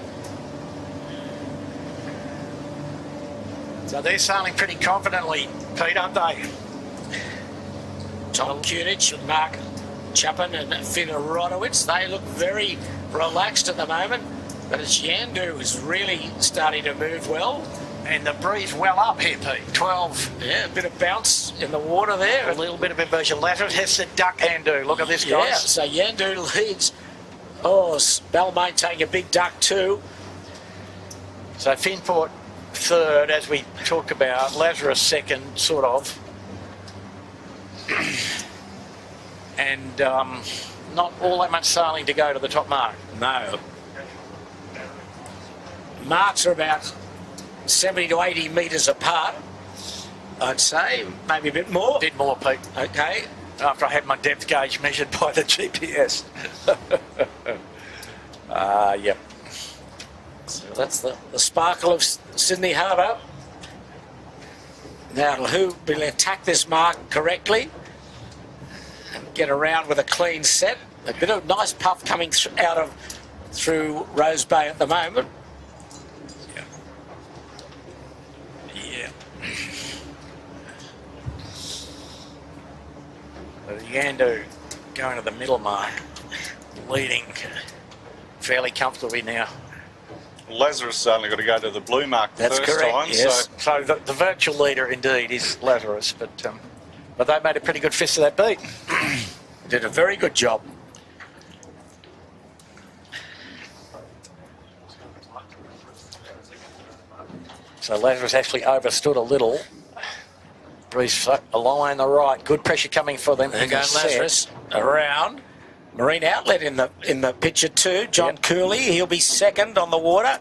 So they're sailing pretty confidently, Pete, aren't they? Tom Kunich, Mark Chapin and Finn Rodowitz, they look very relaxed at the moment, but it's Yandu who's really starting to move well. And the breeze well up here, Pete. 12. Yeah, a bit of bounce in the water there. A little bit of inversion. Lazarus has to duck Yandu. Look at this, Yeah, guys. so Yandu leads. Oh, Balmain taking a big duck too. So Finport third, as we talked about. Lazarus second, sort of. And not all that much sailing to go to the top mark. No. Marks are about 70 to 80 metres apart, I'd say. Maybe a bit more. Did more, Pete. Okay. After I had my depth gauge measured by the GPS. Yep. So that's the sparkle of Sydney Harbour. Now, who will attack this mark correctly and get around with a clean set? A bit of nice puff coming through Rose Bay at the moment. Yeah. Yandu going to the middle mark, leading fairly comfortably now. Lazarus has only got to go to the blue mark the That's first correct, time. yes. So the virtual leader indeed is Lazarus, but they made a pretty good fist of that beat. Did a very good job. So Lazarus actually overstood a little. Breeze a long way on the right. Good pressure coming for them. There goes Lazarus around. Marine Outlet in the picture too. John Cooley, he'll be second on the water.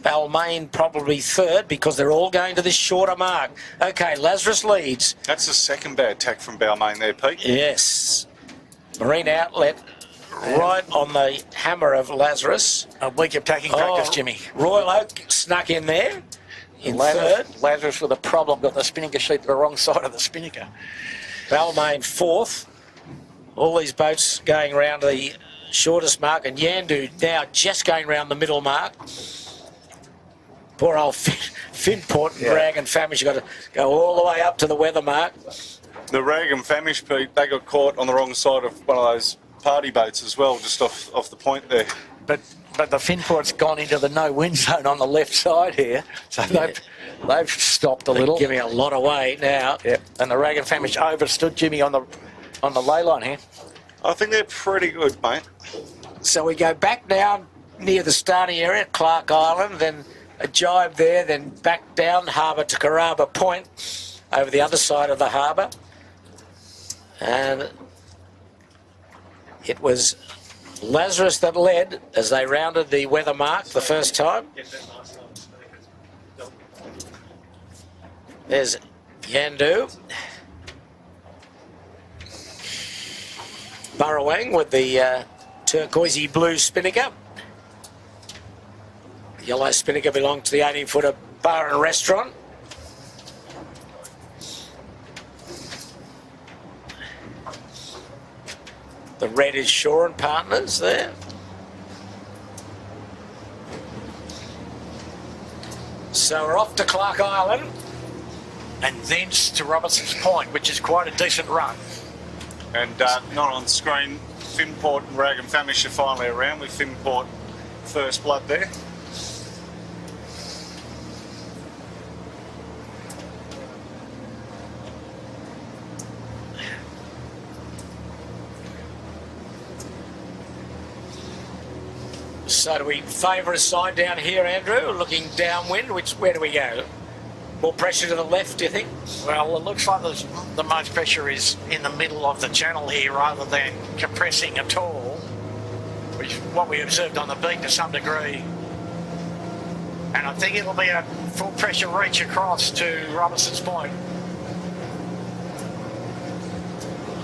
Balmain probably third because they're all going to this shorter mark. Okay, Lazarus leads. That's the second bad tack from Balmain there, Pete. Yes. Marine Outlet right on the hammer of Lazarus. A week of tacking practice, Jimmy. Royal Oak snuck in there in third. Lazarus with a problem, got the spinnaker sheet to the wrong side of the spinnaker. Balmain fourth. All these boats going around the shortest mark, and Yandu now just going around the middle mark. Poor old Finport and Rag and Famish got to go all the way up to the weather mark. The Rag and Famish, Pete, they got caught on the wrong side of one of those party boats as well, just off the point there. But the Finport's gone into the no wind zone on the left side here, so they've stopped a little. Giving a lot away now. Yep. And the Rag and Famish overstood Jimmy on the ley line here. I think they're pretty good, mate. So we go back now near the starting area, Clark Island, then a jibe there, then back down harbour to Carraba Point over the other side of the harbour. And it was Lazarus that led as they rounded the weather mark the first time. There's Yandu. Burrowang with the turquoisey blue spinnaker. The yellow spinnaker belonged to the 18-footer bar and restaurant. The red is Shaw and Partners there. So we're off to Clark Island. And thence to Robertson's Point, which is quite a decent run. And not on screen, Finport and Rag and Famish are finally around with Finport first blood there. So do we favour a side down here, Andrew? Looking downwind, where do we go? More pressure to the left, do you think? Well, it looks like the most pressure is in the middle of the channel here rather than compressing at all, which is what we observed on the beat to some degree. And I think it'll be a full pressure reach across to Robertson's Point.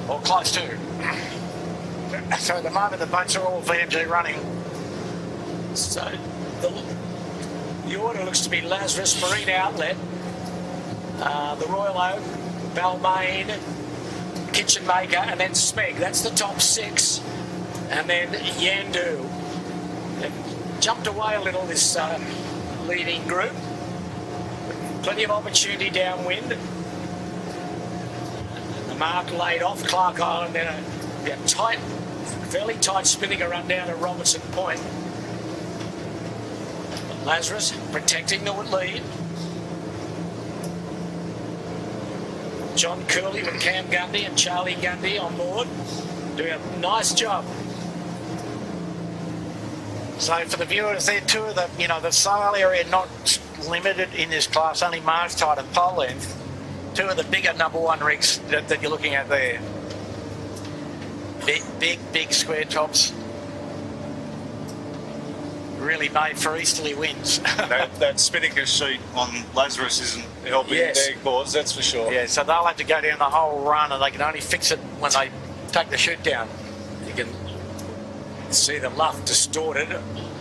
Or close to. So at the moment the boats are all VMG running. So the order looks to be Lazarus, Marine Outlet, the Royal Oak, Balmain, Kitchen Maker, and then Smeg. That's the top 6. And then Yandu. They've jumped away a little, this leading group. Plenty of opportunity downwind. The mark laid off Clark Island, then a tight, fairly tight spinnaker run down to Robertson Point. Lazarus protecting the lead. John Curley with Cam Gundy and Charlie Gundy on board, doing a nice job. So for the viewers, they're two of the, the sail area not limited in this class, only Mars Tide and pole length. Two of the bigger number 1 rigs that you're looking at there. Big square tops. Really made for easterly winds. that spinnaker sheet on Lazarus isn't helping their cause, that's for sure. Yeah, so they'll have to go down the whole run and they can only fix it when they take the chute down. You can see the luff distorted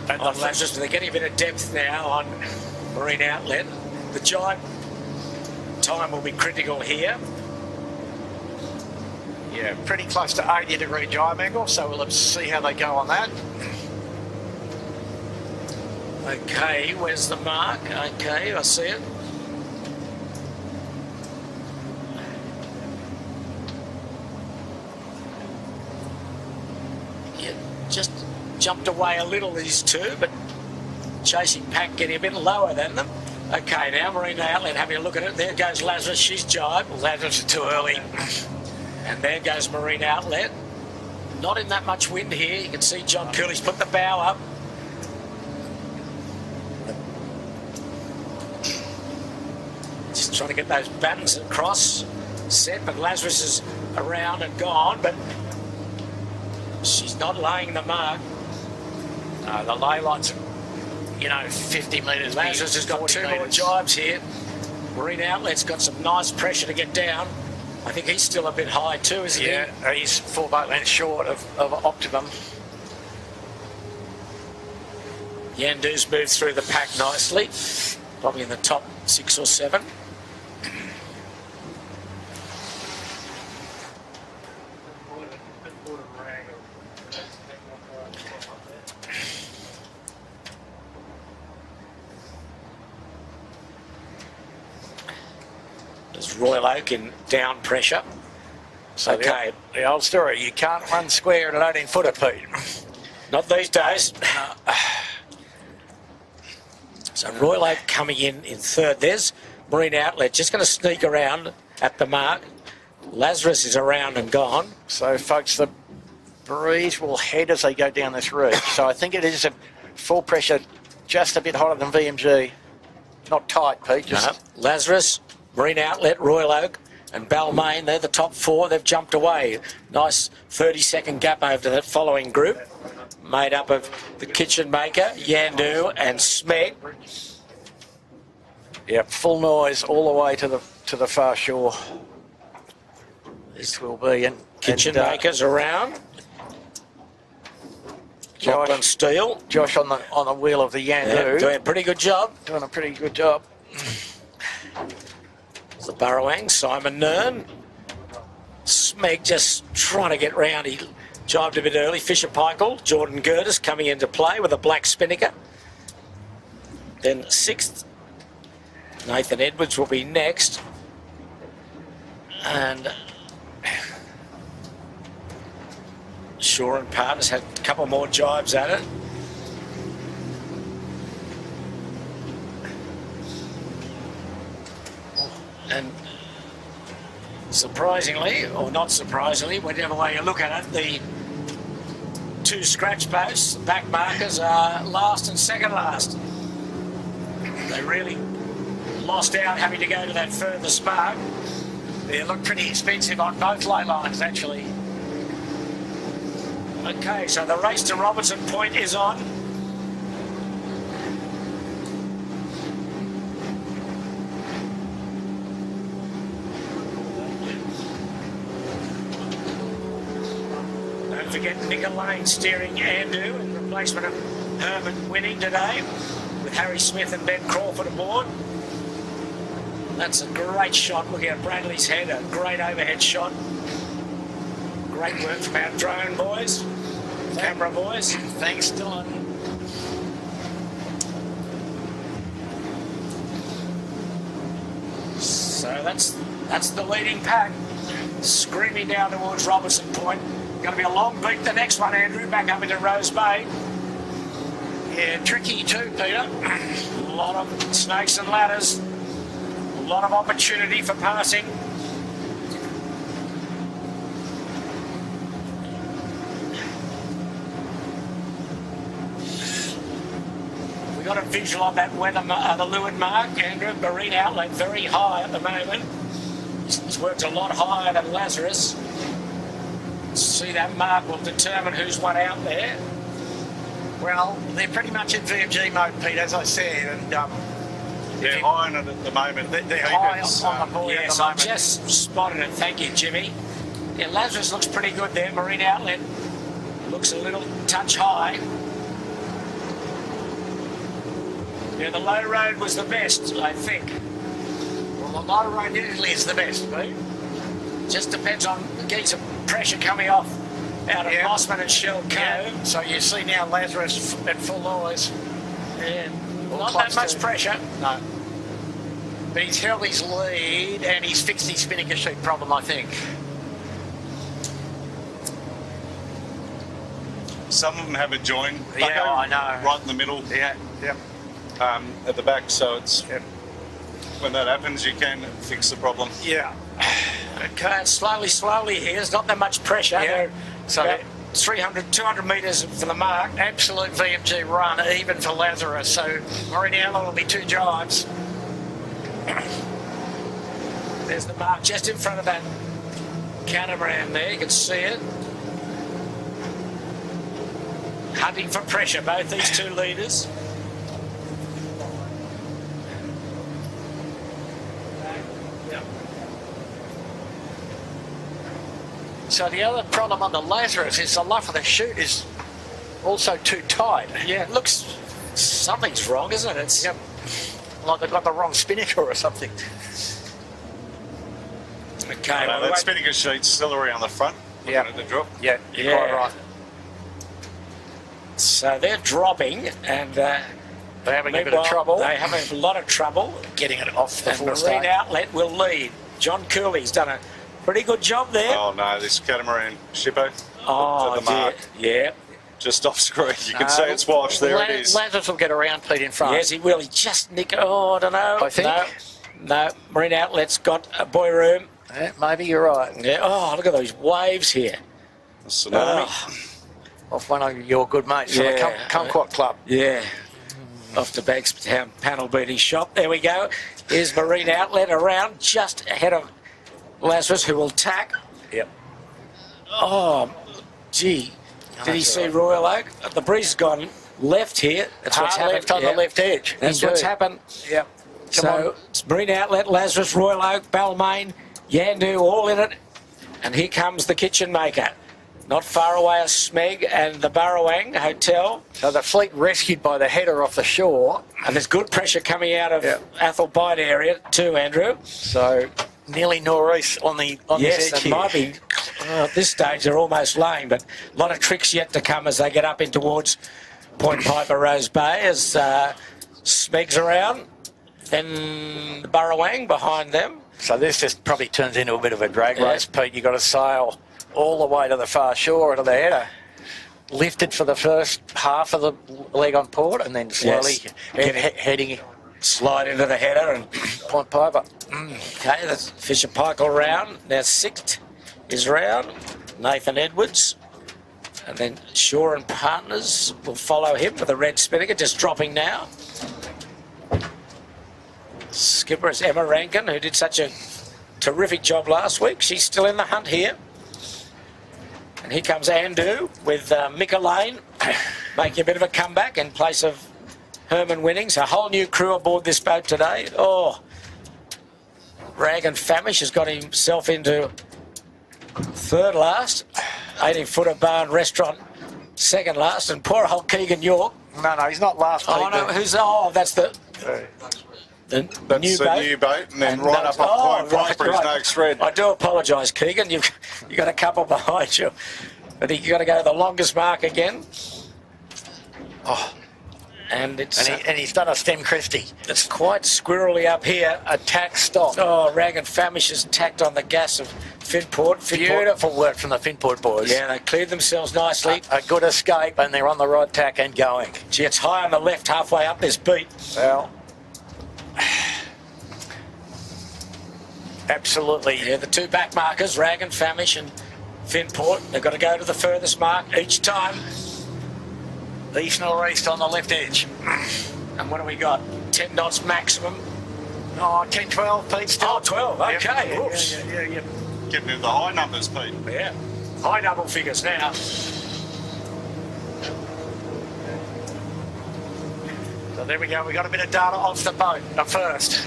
on Lazarus, but they're getting a bit of depth now on Marine Outlet. The jibe time will be critical here. Yeah, pretty close to 80-degree jibe angle, so we'll see how they go on that. Okay, where's the mark? Okay, I see it. Yeah, just jumped away a little, these two, but chasing pack getting a bit lower than them. Okay, now Marine Outlet having a look at it. There goes Lazarus, she's jibed. Lazarus is too early. And there goes Marine Outlet. Not in that much wind here. You can see John Curley's put the bow up. Just trying to get those battens across, set, but Lazarus is around and gone, but she's not laying the mark. No, the ley line's, 50 metres. Lazarus has got 2 more jibes here. Marine Outlet's got some nice pressure to get down. I think he's still a bit high too, isn't he? Yeah, he's 4 boat lengths short of optimum. Yandu's moved through the pack nicely, probably in the top 6 or 7. There's Royal Oak in down pressure. So okay. The old story, you can't run square at an 18-footer, Pete. Not these days. So Royal Oak coming in 3rd. There's Marine Outlet just going to sneak around at the mark. Lazarus is around and gone. So, folks, the breeze will head as they go down this route. So I think it is a full pressure, just a bit hotter than VMG. Not tight, Pete. Just Lazarus, Marine Outlet, Royal Oak, and Balmain. They're the top 4. They've jumped away. Nice 30-second gap over to that following group, made up of the Kitchen Maker, Yandu, and Smeg. Yep, full noise all the way to the far shore. This will be and Kitchen Makers around. Josh on steel. Josh on the wheel of the Yandu. Doing a pretty good job. Doing a pretty good job. The Burrowang, Simon Nern. Smeg just trying to get round. He jibed a bit early. Fisher Peichel, Jordan Gertis coming into play with a black spinnaker. Then 6th, Nathan Edwards will be next. And Shaw and Partners had a couple more jibes at it. And surprisingly, or not surprisingly, whatever way you look at it, the two scratch posts. Back markers are last and second last. They really lost out having to go to that furthest mark. They look pretty expensive on both lay lines, actually. Okay, so the race to Robertson Point is on. Don't forget Nick Lane steering Andrew in replacement of Herman winning today with Harry Smith and Ben Crawford aboard. That's a great shot. Looking at Bradley's head, a great overhead shot. Great work from our drone boys, camera boys. Thanks, Dylan. So that's the leading pack, screaming down towards Robertson Point. Going to be a long beat the next one, Andrew, back up into Rose Bay. Yeah, tricky too, Peter. A lot of snakes and ladders, a lot of opportunity for passing. We got a visual on that weather, the leeward mark, Andrew. Marine outlet very high at the moment. He's worked a lot higher than Lazarus. See, that mark will determine who's won out there. Well, they're pretty much in VMG mode, Pete, as I said, and They're high on it at the moment. they're high on the board at Yes, the I've moment. just spotted it. Thank you, Jimmy. Yeah, Lazarus looks pretty good there. Marine outlet looks a little touch high. Yeah, the low road was the best, I think. Well, the low road usually is the best, Pete. Just depends on getting some pressure coming off out of Yeah. Mossman and Shell Cove. Yeah. So you see now Lazarus at full eyes. Yeah, Or not close that much to- pressure. No. But he's held his lead and he's fixed his spinnaker sheet problem, I think. Some of them have a join. They Yeah, go I know. Right in the middle. Yeah, yeah. At the back, so it's when that happens, you can fix the problem. Yeah. Okay, slowly here. There's not that much pressure. Yeah. They're So- about 300, 200 metres for the mark. Absolute VMG run, even for Lazarus. So Marine Outlet will be two drives. There's the mark just in front of that catamaran there. You can see it. Hunting for pressure, both these two leaders. So the other problem on the Lazarus is the luff of the chute is also too tight. Yeah, it looks... Something's wrong, isn't it? It's... Yep. Like they've got the wrong spinnaker or something. Okay, No, well, that spinnaker sheet's still around the front. Yeah. Looking at the drop. Yeah, you're Yeah. quite right. so they're dropping, and They're having a bit meanwhile, of trouble they have a lot of trouble. getting it off the And floor Marine start. Outlet will lead. John Cooley's done a pretty good job there. Oh no, this catamaran shippo Oh, at the mark, dear. Yeah. just off screen. You can see it's washed. There it is. Lazarus will get around Pete in front. Yes, he will. He just nicked. Oh, I don't know. I think. No. Marine Outlet's got a boy room. Yeah, maybe you're right. Yeah. Oh, look at those waves here. Tsunami. Oh, Off one of your good mates from the Yeah. Kumquat Club. yeah. Off to Bankstown panel beating shop. There we go. Here's Marine Outlet around just ahead of Lazarus, who will tack. Yep. Oh, gee. Did he see Royal Oak? The breeze has gone left here. That's what's Hard happened. left on Yeah. the left edge. That's Indeed. what's happened. Yep. Come on. So it's Marine Outlet, Lazarus, Royal Oak, Balmain, Yandu, all in it. And here comes the Kitchen Maker. Not far away is Smeg and the Burrowang Hotel. So the fleet rescued by the header off the shore. And there's good pressure coming out of Yeah. Athol Bight area too, Andrew. So nearly northeast on this Yes, edge it here. might be. At this stage, they're almost laying, but a lot of tricks yet to come as they get up in towards Point Piper Rose Bay as Smeg's around. Then the Burrowang behind them. So this just probably turns into a bit of a drag Yeah. race, Pete. You've got to sail all the way to the far shore to the header. Lifted for the first half of the leg on port and then slowly heading Slide into the header and Point Piper. okay, that's Fisher Pike all round. Now sixth is round. Nathan Edwards. And then Shaw and Partners will follow him with the red spinnaker, just dropping now. Skipper is Emma Rankin, who did such a terrific job last week. She's still in the hunt here. And here comes Andu with Mika Lane making a bit of a comeback in place of Herman Winnings. A whole new crew aboard this boat today. Oh, Rag and Famish has got himself into third last. 18-footer Barn Restaurant second last. And poor old Keegan York. No, he's not last. Oh, no, who's... Oh, that's the new boat. And then right up Point Prosper is no thread. I do apologise, Keegan. You got a couple behind you, but you got to go to the longest mark again. Oh, and he's done a stem Christie. It's quite squirrely up here. A tack stop. Oh, Rag and Famish has tacked on the gas of Finport. Beautiful work from the Finport boys. Yeah, they cleared themselves nicely. A good escape, and they're on the right tack and going. Gee, it's high on the left, halfway up this beat. Well, absolutely. Yeah, the two back markers, Rag and Famish and Finport, they've got to go to the furthest mark each time. East northeast on the left edge. And what do we got? 10 knots maximum. Oh, 10, 12, Pete, still. Oh, 12, okay. Yeah, Oops. yeah. Getting into the high numbers, Pete. Yeah, high double figures now. So there we go. We got a bit of data off the boat at first.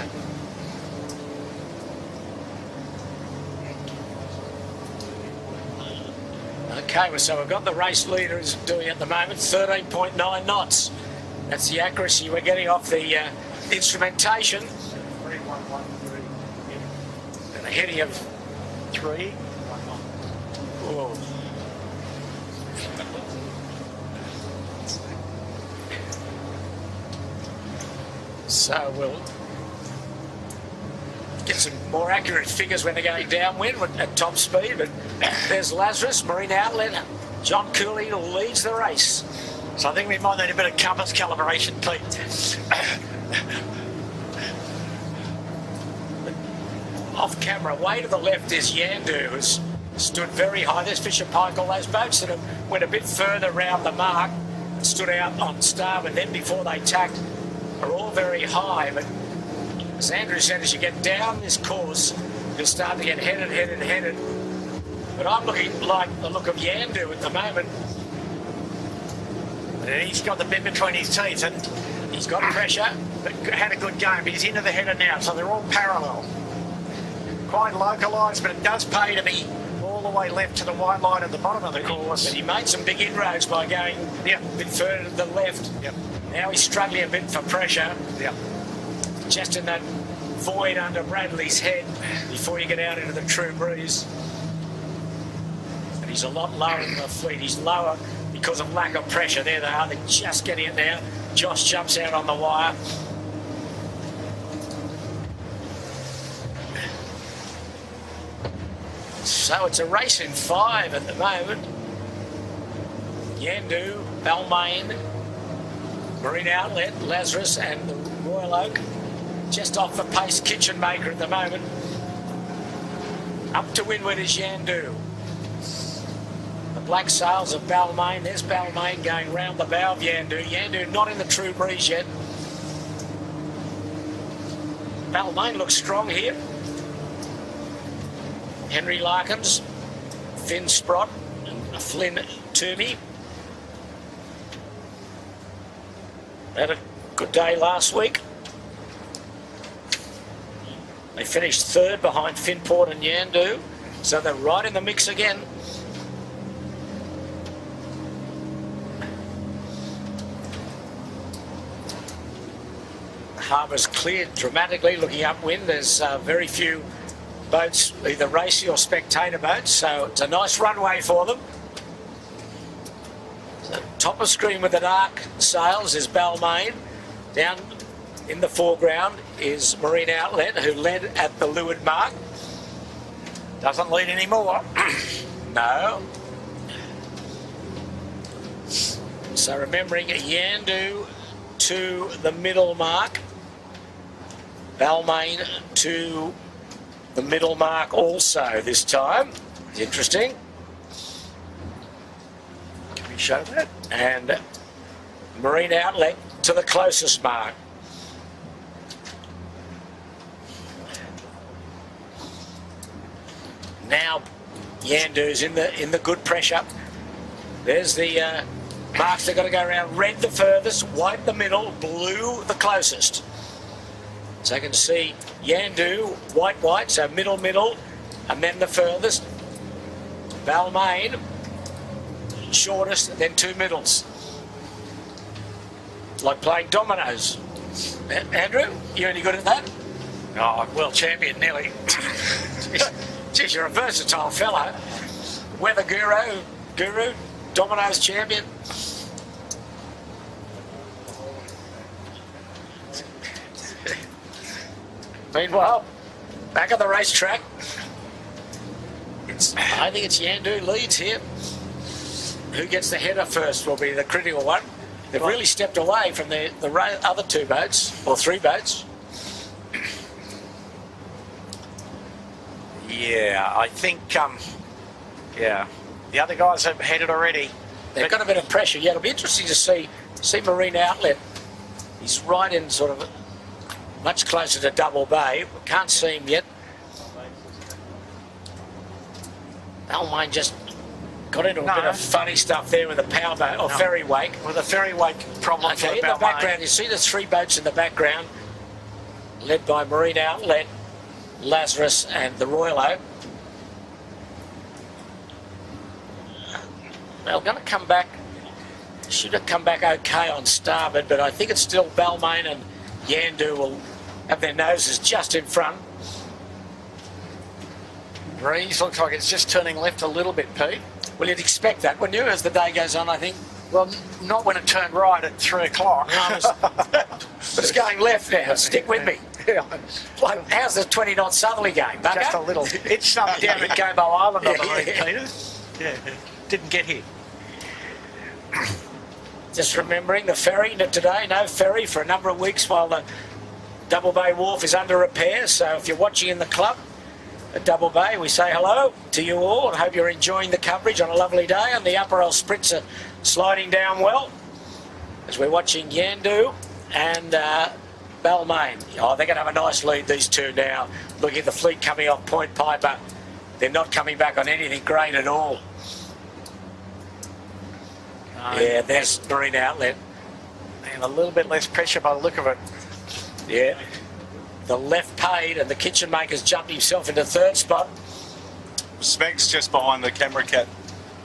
Okay, well, so we've got the race leaders doing at the moment 13.9 knots. That's the accuracy we're getting off the instrumentation. And a heading of 3. Whoa. So we'll get some more accurate figures when they're going downwind at top speed. But there's Lazarus, Marine Outlet. John Cooley leads the race. So I think we might need a bit of compass calibration, Pete. Off camera, way to the left is Yandu, who's stood very high. There's Fisher Pike, all those boats that have went a bit further round the mark, stood out on starboard. Then before they tacked, are all very high. But as Andrew said, as you get down this course, you'll start to get headed. But I'm looking like the look of Yandu at the moment. He's got the bit between his teeth and He's got pressure. but had a good game. But he's into the header now, so they're all parallel. Quite localised, but it does pay to be all the way left to the white line at the bottom of the course. But he made some big inroads by going a bit further to the left. Yep. Now he's struggling a bit for pressure. Yep. Just in that void under Bradley's head before you get out into the true breeze. And he's a lot lower than the fleet. He's lower because of lack of pressure. There they are. They're just getting it now. Josh jumps out on the wire. So it's a race in 5 at the moment. Yandu, Balmain, Marine Outlet, Lazarus and the Royal Oak. Just off the pace Kitchen Maker at the moment. Up to windward is Yandu. The black sails of Balmain. There's Balmain going round the bow of Yandu. Yandu not in the true breeze yet. Balmain looks strong here. Henry Larkins, Finn Sprott, and Flynn Toomey. Had a good day last week. They finished 3rd behind Finport and Yandu, so they're right in the mix again. Harbour's cleared dramatically, looking upwind. There's very few boats, either racing or spectator boats, so it's a nice runway for them. So top of screen with the dark sails is Balmain. Down in the foreground is Marine Outlet, who led at the leeward mark. Doesn't lead anymore. No. So remembering Yandu to the middle mark, Balmain to the middle mark also this time. Interesting. Show that. And Marine Outlet to the closest mark. Now Yandu's in the good pressure. There's the marks they've got to go around. Red the furthest, white the middle, blue the closest. So I can see Yandu, white, so middle, and then the furthest. Balmain, shortest, and then two middles. Like playing dominoes. Andrew, you any good at that? Oh, world champion, nearly. Geez, you're a versatile fellow. Weather guru, dominoes champion. Meanwhile, back at the racetrack, I think it's Yandu leads here. Who gets the header first will be the critical one. They've really stepped away from the other two boats, or three boats. Yeah, I think, yeah, the other guys have headed already. They've got a bit of pressure. Yeah, it'll be interesting to see Marine Outlet. He's right in sort of much closer to Double Bay. Can't see him yet. Balmain just got into a bit of funny stuff there with a power boat or ferry wake. With a ferry wake problem for Okay, in the background, you see the three boats in the background, led by Marine Outlet, Lazarus and the Royal Oak. They're going to come back, should have come back okay on starboard, but I think it's still Balmain and Yandu will have their noses just in front. Breeze looks like it's just turning left a little bit, Pete. Well, you'd expect that, wouldn't you, as the day goes on, I think? Well, not when it turned right at 3 o'clock. It's going left now. Stick with me. Yeah. Like, how's the 20 knot southerly going? Bugger? Just a little. It's down at Gobo Island, I believe, Peter. Yeah, didn't get here. Just remembering the ferry today, no ferry for a number of weeks while the Double Bay Wharf is under repair. So if you're watching in the club at Double Bay, we say hello to you all and hope you're enjoying the coverage on a lovely day. And the Upper L Sprints are sliding down well as we're watching Yandu and Balmain. Oh, they're going to have a nice lead, these two now. Looking at the fleet coming off Point Piper. They're not coming back on anything great at all. Yeah, there's Marine Outlet. And a little bit less pressure by the look of it. Yeah. The left paid and the kitchen maker's jumped himself into third spot. Smeg's just behind the camera cat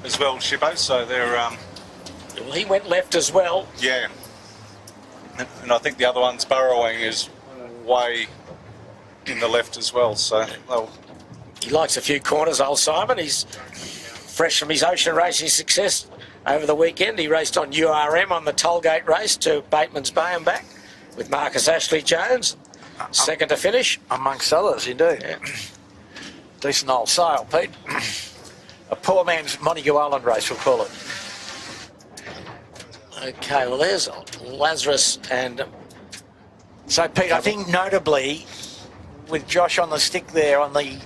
as well, Shippo, so they're... Well, he went left as well. Yeah. And I think the other one's burrowing is way in the left as well, so they'll... He likes a few corners, old Simon. He's fresh from his ocean racing success over the weekend. He raced on URM on the Tollgate race to Bateman's Bay and back with Marcus Ashley Jones. Second to finish. Amongst others, indeed. Yeah. Decent old sail, Pete. A poor man's Montague Island race, we'll call it. Okay, well, there's Lazarus and... So, Pete, I think notably, with Josh on the stick there on the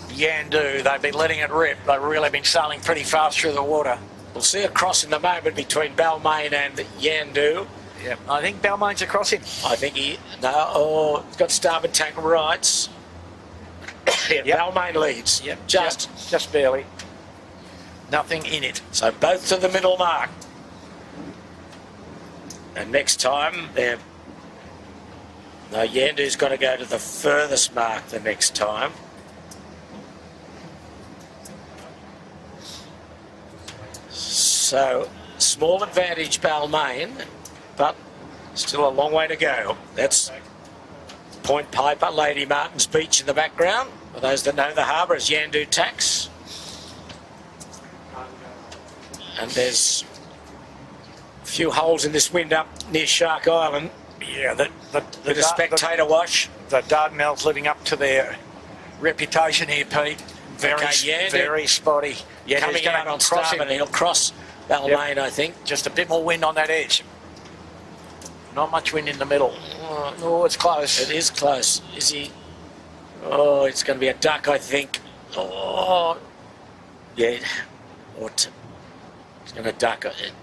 Yandu, they've been letting it rip. They've really been sailing pretty fast through the water. We'll see a cross in the moment between Balmain and Yandu. Yeah, I think Balmain's across him. I think he's got starboard tack rights. Yeah, Yep. Balmain leads. Yep. Just barely. Nothing in it. So both to the middle mark. And next time, Yandu's got to go to the furthest mark the next time. So, small advantage Balmain, but still a long way to go. That's Point Piper, Lady Martin's Beach in the background. For those that know the harbour, is Yandu Tax. And there's a few holes in this wind up near Shark Island. Yeah, Bit of spectator wash. The Dardanelles living up to their reputation here, Pete. Very spotty. Yeah, Coming out on starboard, he'll cross Balmain, I think. Just a bit more wind on that edge. Not much wind in the middle. Oh, it's close. It is close. Is he? Oh, it's going to be a duck, I think. Oh, yeah. He's going to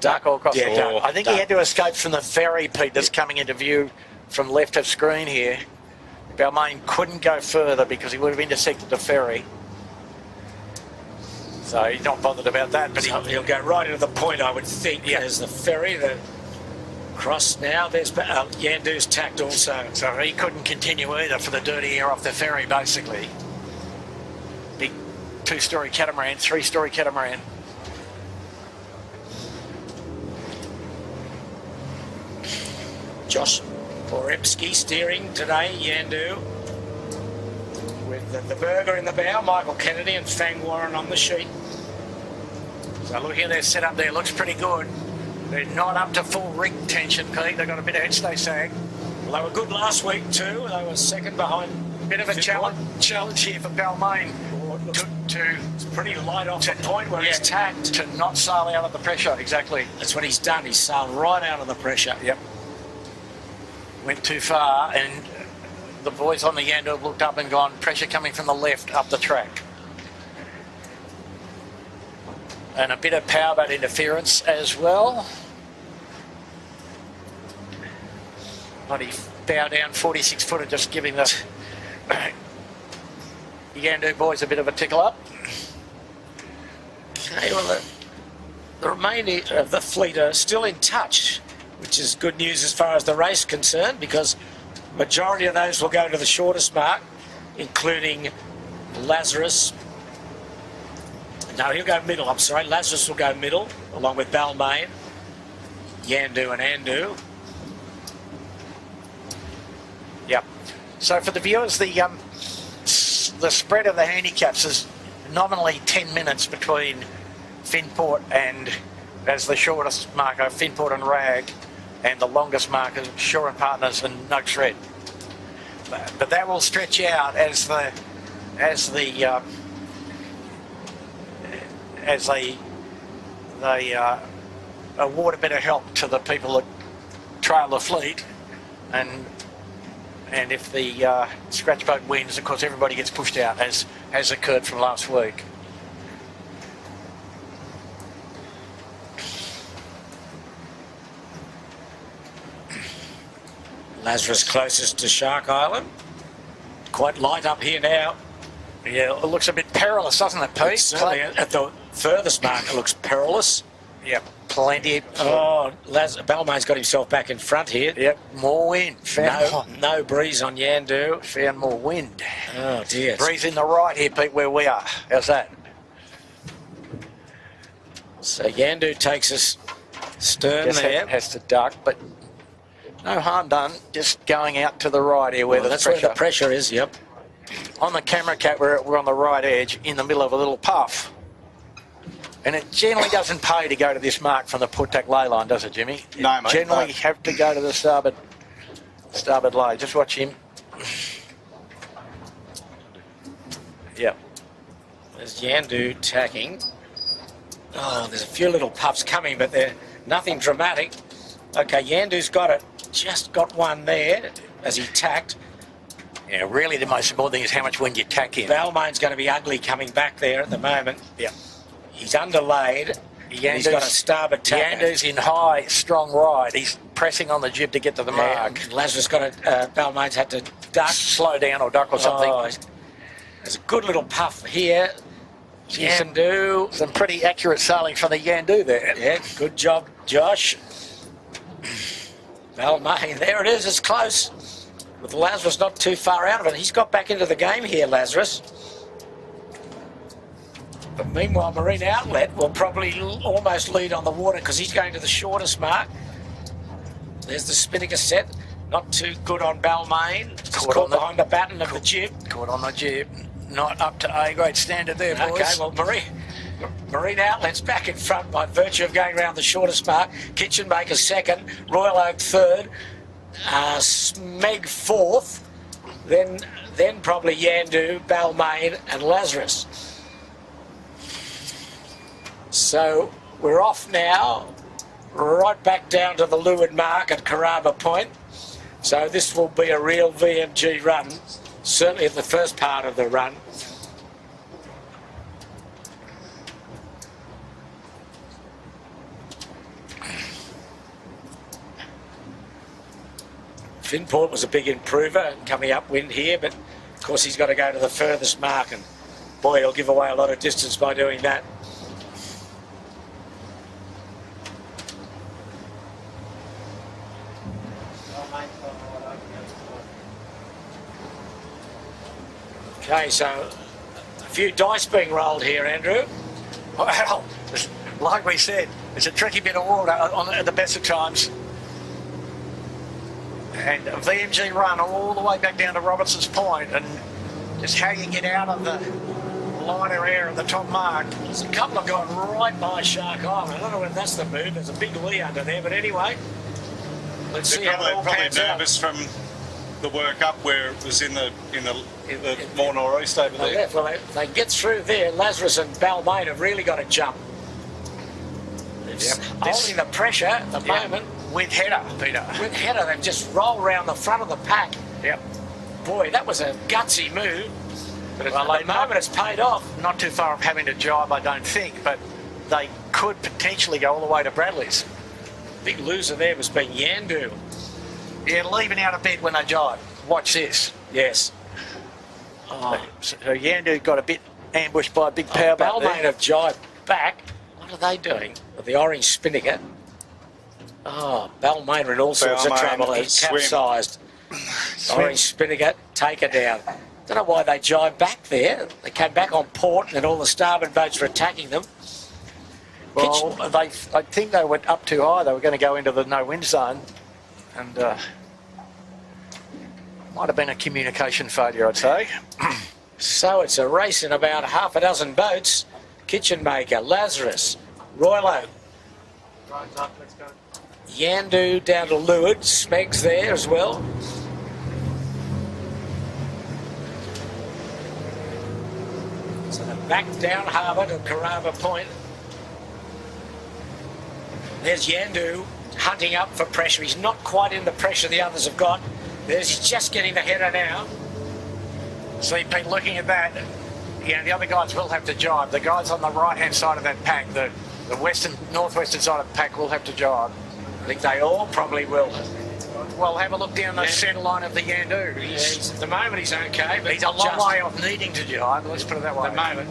duck all across yeah, the duck, I think he had to escape from the ferry, Pete, that's coming into view from left of screen here. Balmain couldn't go further because he would have intersected the ferry. So he's not bothered about that, but So he'll go right into the point, I would think. Yeah. There's the ferry, the cross now. There's Yandu's tacked also. so he couldn't continue either for the dirty air off the ferry, basically. Big 2-story catamaran, 3-story catamaran. Josh Poremski steering today, Yandu. With the Burger in the bow, Michael Kennedy and Fang Warren on the sheet. So looking at their setup there, looks pretty good. They're not up to full rig tension, Pete. They've got a bit of headstay sag. Well, they were good last week too. They were second behind. Bit of a challenge here for Balmain It's pretty light off the point where he's tacked. to not sail out of the pressure. Exactly. That's what he's done. He's sailed right out of the pressure. Yep. Went too far, and the boys on the Yandu have looked up and gone, pressure coming from the left up the track. And a bit of powerboat interference as well. Bloody bow down 46-footer, just giving the Yandu boys a bit of a tickle up. Okay, well, the remainder of the fleet are still in touch, which is good news as far as the race is concerned, because majority of those will go to the shortest mark, including Lazarus. No, he'll go middle, I'm sorry. Lazarus will go middle, along with Balmain, Yandu and Andu. Yep. So for the viewers, the spread of the handicaps is nominally 10 minutes between Finport and, as the shortest marker, Finport and Rag, and the longest marker, Shore and Partners and Noakes Red. But that will stretch out as they award a bit of help to the people that trail the fleet, and if the scratch boat wins, of course everybody gets pushed out, as has occurred from last week. Lazarus closest to Shark Island. Quite light up here now. Yeah, it looks a bit perilous, doesn't it, Pete? Certainly at the furthest mark, it looks perilous. Yep, plenty. Oh, Balmain's got himself back in front here. Yep, more wind. No breeze on Yandu. Found more wind. Oh, dear. Breeze in the right here, Pete, where we are. How's that? So Yandu takes us stern Guess there. has to duck, but no harm done. Just going out to the right here where That's pressure. where the pressure is, yep. On the camera cat, we're on the right edge in the middle of a little puff. And it generally doesn't pay to go to this mark from the Port-Tack lay line, does it, Jimmy? No, mate. Generally have to go to the starboard lay. Just watch him. Yep. There's Yandu tacking. Oh, there's a few little puffs coming, but they're nothing dramatic. Okay, Yandu's got it. Just got one there as he tacked. Yeah, really the most important thing is how much wind you tack in. Balmain's going to be ugly coming back there at the moment. Yeah. He's underlaid. He's got a starboard tack. Yandu's in high, strong ride. He's pressing on the jib to get to the mark. Lazarus got a... Balmain's had to duck. Slow down or duck or something. Oh, there's a good little puff here. Yandu. Some pretty accurate sailing from the Yandu there. Yeah, good job, Josh. Balmain, there it is, it's close. With Lazarus not too far out of it. He's got back into the game here, Lazarus. But meanwhile, Marine Outlet will probably almost lead on the water because he's going to the shortest mark. There's the Spinnaker set. Not too good on Balmain. Just caught behind the batten of the jib. Caught on the jib. Not up to A-grade standard there, boys. Okay, well, Marine Outlet's back in front by virtue of going around the shortest mark. Kitchen Maker second. Royal Oak third. Smeg fourth. Then probably Yandu, Balmain and Lazarus. So we're off now, right back down to the leeward mark at Caraba Point. So this will be a real VMG run, certainly at the first part of the run. Finport was a big improver coming upwind here, but of course he's got to go to the furthest mark, and boy, he'll give away a lot of distance by doing that. Okay, so a few dice being rolled here, Andrew. Well, like we said, it's a tricky bit of water at the best of times. And VMG run all the way back down to Robertson's Point, and just how you get out of the lighter air at the top mark. There's a couple have gone right by Shark Island. I don't know whether that's the move. There's a big lee under there, but anyway, let's see how it all pans out. Nervous from the work up where it was in the more northeast over there. Left. Well, if they get through there, Lazarus and Balmain have really got to jump. Holding the pressure at the moment. With header, Peter. With header, they've just rolled around the front of the pack. Yep. Boy, that was a gutsy move. But at the moment, it's paid off. Not too far from having to jibe, I don't think, but they could potentially go all the way to Bradley's. Big loser there was being Yandu. Yeah, leaving out a bit when they jibe. Watch this. Yes. Oh. So Yandu got a bit ambushed by a big power boat Balmain have jibed back. What are they doing? The orange spinnaker. Oh, Balmain in all sorts of trouble. He's capsized. Orange spinnaker, take her down. Don't know why they jibed back there. They came back on port and then all the starboard boats were attacking them. Well, I think they went up too high. They were going to go into the no wind zone, and might have been a communication failure, I'd say. So it's a race in about half a dozen boats. Kitchen Maker, Lazarus, Roylo, Rides up, let's go. Yandu down to Leeward, Smeg's there as well. So they're back down harbour to Carraba Point. There's Yandu hunting up for pressure. He's not quite in the pressure the others have got. He's just getting the header now. See, Pete, looking at that, yeah, the other guys will have to jibe. The guys on the right-hand side of that pack, the northwestern side of the pack will have to jibe. I think they all probably will. Well, have a look down the centre line of the Yandu. At the moment he's okay, but he's a long way off needing to jibe, let's put it that way. At the moment.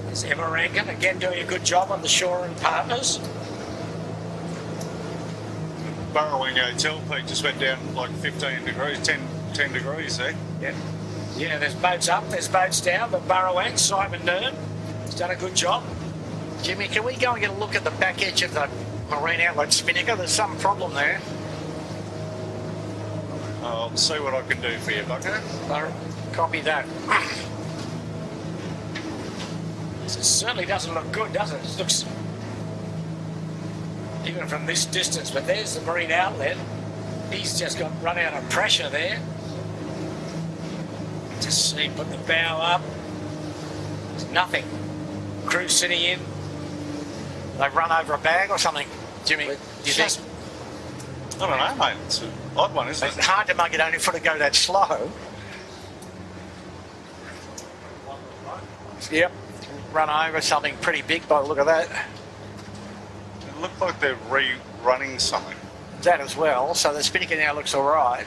There's Emma Rankin, again doing a good job on the shore and partners. Burrowing Hotel peak just went down like 15 degrees, 10 degrees there. Yeah. Yeah, there's boats up, there's boats down, but Burrowang, Simon Nern, has done a good job. Jimmy, can we go and get a look at the back edge of the marine outlet spinnaker? There's some problem there. I'll see what I can do for you, Bucko. Copy that. It certainly doesn't look good, does it? It looks, even from this distance, but there's the marine outlet. He's just got run out of pressure there. Just see, put the bow up. There's nothing. Crew sitting in. They've run over a bag or something, Jimmy. Do you think? I don't know, mate. It's an odd one, isn't it? It's hard to make it only for to go that slow. Yep. Run over something pretty big by the look of that. It looked like they're rerunning something. That as well. So the spinnaker now looks all right.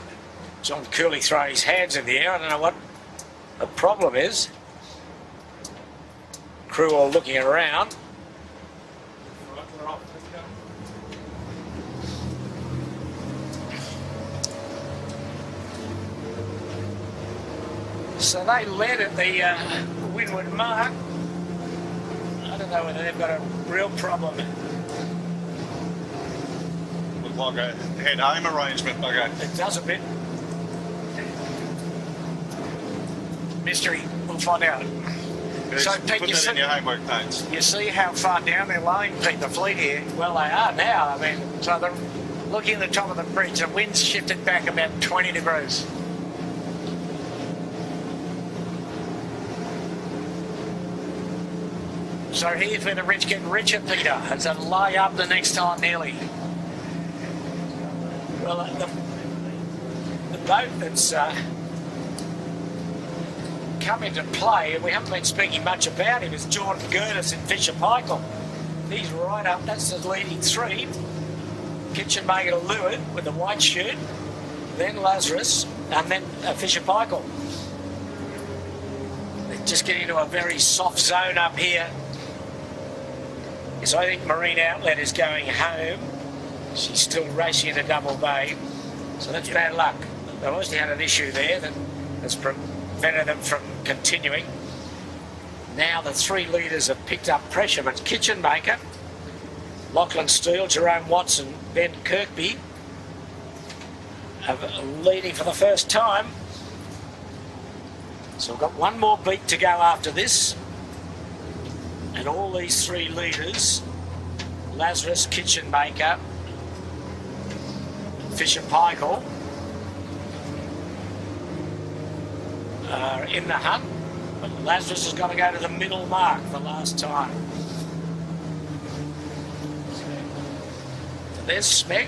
John Cooley throwing his hands in the air. I don't know what the problem is. Crew all looking around. So they led at the windward mark. I don't know whether they've got a real problem. Looked like a head-home arrangement, Bucko. It does a bit. Mystery. We'll find out. So, Pete, put that in your homework notes. You see how far down they're laying, Pete, the fleet here? Well, they are now. I mean, so they're looking at the top of the bridge. The wind's shifted back about 20 degrees. So here's where the rich get richer, Peter. It's a lay up the next time nearly. well, the boat that's come into play, and we haven't been speaking much about him, is Jordan Gertis in Fisher Paykel. He's right up, that's the leading three. Kitchen Maker to leeward with the white shoot, then Lazarus, and then Fisher Paykel. They're just getting into a very soft zone up here. Because I think Marine Outlet is going home. She's still racing into Double Bay. So that's bad luck. They obviously had an issue there that has prevented them from continuing. Now the three leaders have picked up pressure, but Kitchen Maker, Lachlan Steele, Jerome Watson, Ben Kirkby are leading for the first time. So we've got one more beat to go after this. And all these three leaders, Lazarus, Kitchen Maker, Fisher Paykel, are in the hunt. But Lazarus has got to go to the middle mark the last time. So there's Smeg,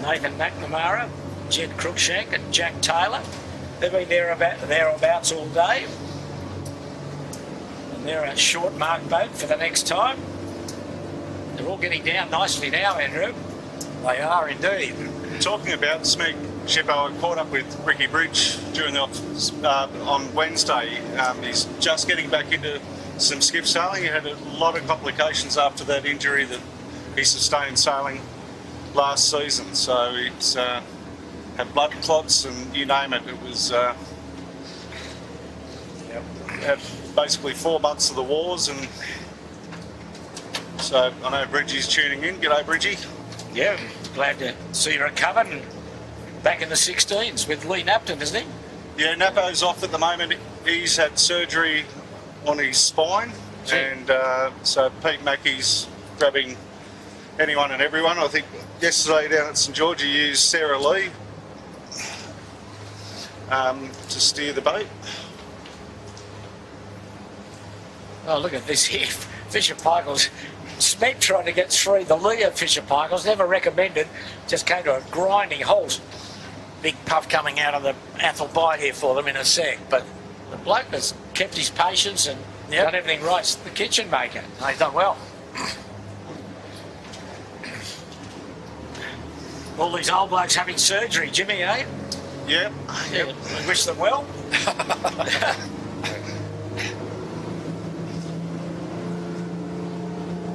Nathan McNamara, Jed Cruikshank and Jack Taylor. They've been thereabouts all day. And they're a short mark boat for the next time. They're all getting down nicely now, Andrew. They are indeed. Talking about Smeg, Shippo, I caught up with Ricky Bridge during the on Wednesday. He's just getting back into some skiff sailing. He had a lot of complications after that injury that he sustained sailing last season. So it's had blood clots and you name it. It was had basically 4 months of the wars, and so I know Bridgie's tuning in. G'day, Bridgie. Yeah, glad to see you recovered and back in the 16s with Lee Napton, isn't he? Yeah, Napo's off at the moment. He's had surgery on his spine, and so Pete Mackey's grabbing anyone and everyone. I think yesterday down at St George he used Sarah Lee to steer the boat. Oh, look at this here. Fisher Paykel's Smeg trying to get through the lee of Fisher Paykel's, never recommended, just came to a grinding halt. Big puff coming out of the Athol Bight here for them in a sec, but The bloke has kept his patience and done everything right. It's the Kitchen Maker. he's done well. All these old blokes having surgery, Jimmy, eh? Yep. Yeah, we wish them well.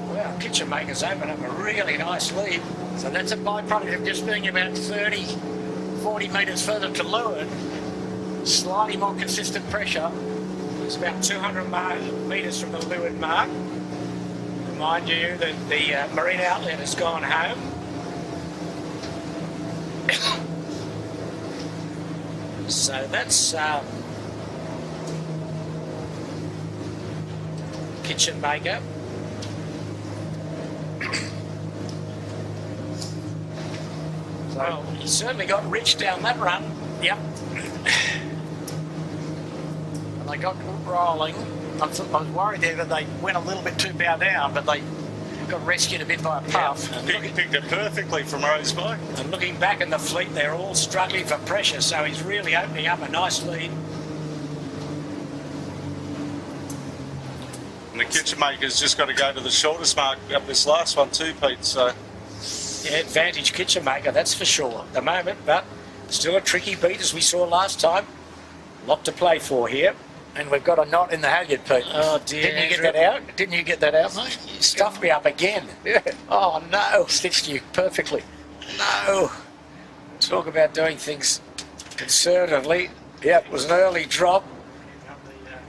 Wow, Kitchen Maker's opened up a really nice lead. So that's a byproduct of just being about 30, 40 metres further to leeward. Slightly more consistent pressure. It's about 200 metres from the leeward mark. Remind you that the Marine Outlet has gone home. So that's Kitchen Maker. Well, he certainly got rich down that run. Yep. And they got rolling. I was worried there that they went a little bit too bow down, but they got rescued a bit by a puff. And he picked it perfectly from Rose Bay. And looking back in the fleet, they're all struggling for pressure, so he's really opening up a nice lead. And the Kitchen Maker's just got to go to the shortest mark up this last one too, Pete. So Yeah, advantage Kitchen Maker, that's for sure at the moment, but still a tricky beat as we saw last time. Lot to play for here. And we've got a knot in the halyard, Pete. Oh dear. Didn't you get that out? Didn't you get that out, mate? You stuffed me up again. Yeah. Oh no. Stitched you perfectly. No. Talk about doing things conservatively. Yep. It was an early drop.